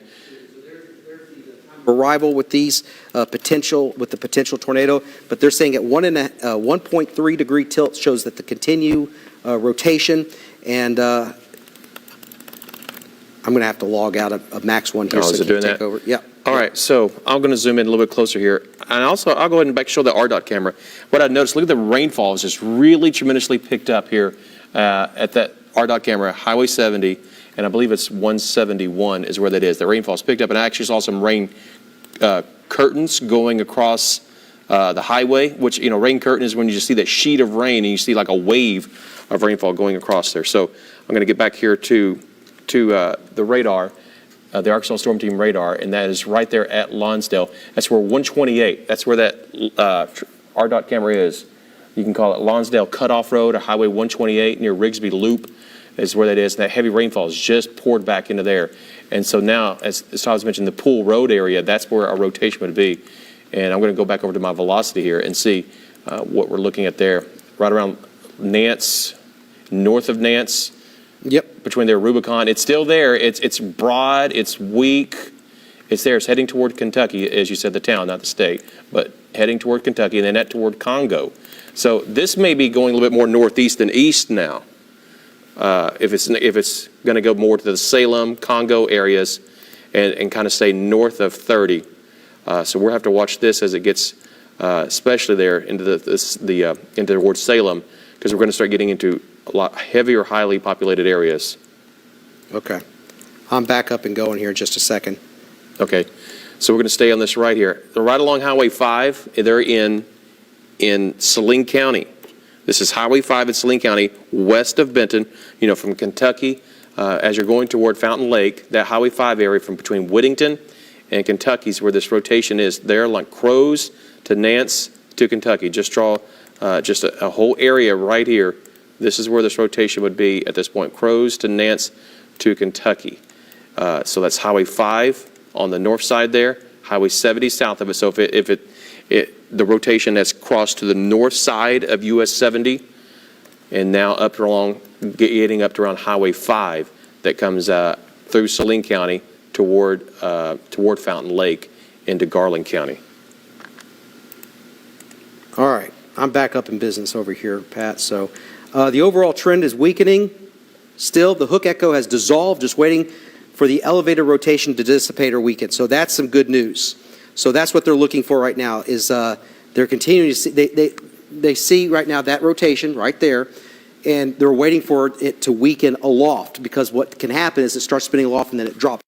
Arrival with the potential tornado, but they're saying at 1.3 degree tilt shows that the continue rotation, and I'm going to have to log out of Max 1 here so I can take over. Yeah. All right, so I'm going to zoom in a little bit closer here, and also I'll go ahead and show the RDOT camera. What I noticed, look at the rainfall is just really tremendously picked up here at that RDOT camera, Highway 70. And I believe it's 171 is where that is. The rainfall's picked up, and I actually saw some rain curtains going across the highway, which, rain curtain is when you just see that sheet of rain and you see like a wave of rainfall going across there. So I'm going to get back here to the radar, the Arkansas Storm Team radar, and that is right there at Lonsdale. That's where 128, that's where that RDOT camera is. You can call it Lonsdale Cutoff Road or Highway 128 near Rigsby Loop. Is where that is. And that heavy rainfall is just poured back into there. And so now, as Todd mentioned, the Pool Road area, that's where our rotation would be. And I'm going to go back over to my velocity here and see what we're looking at there. Right around Nance, north of Nance. Yep. Between their Rubicon. It's still there. It's broad. It's weak. It's there. It's heading toward Kentucky, as you said, the town, not the state. But heading toward Kentucky and then that toward Congo. So this may be going a little bit more northeast than east now. If it's going to go more to the Salem, Congo areas and kind of stay north of 30. So we'll have to watch this as it gets, especially there into into towards Salem, because we're going to start getting into a lot heavier, highly populated areas. Okay. I'm back up and going here in just a second. Okay. So we're going to stay on this right here. Right along Highway 5, they're in Saline County. This is Highway 5 in Saline County, west of Benton, from Kentucky. As you're going toward Fountain Lake, that Highway 5 area from between Whittington and Kentucky is where this rotation is. There, like Crows to Nance to Kentucky. Just draw just a whole area right here. This is where this rotation would be at this point. Crows to Nance to Kentucky. So that's Highway 5 on the north side there, Highway 70 south of it. So if the rotation has crossed to the north side of US 70 and now up along, getting up to around Highway 5 that comes through Saline County toward Fountain Lake into Garland County. All right, I'm back up in business over here, Pat. So the overall trend is weakening. Still, the hook echo has dissolved, just waiting for the elevated rotation to dissipate or weaken. So that's some good news. So that's what they're looking for right now is they're continuing to see, they see right now that rotation right there, and they're waiting for it to weaken aloft, because what can happen is it starts spinning aloft and then it drops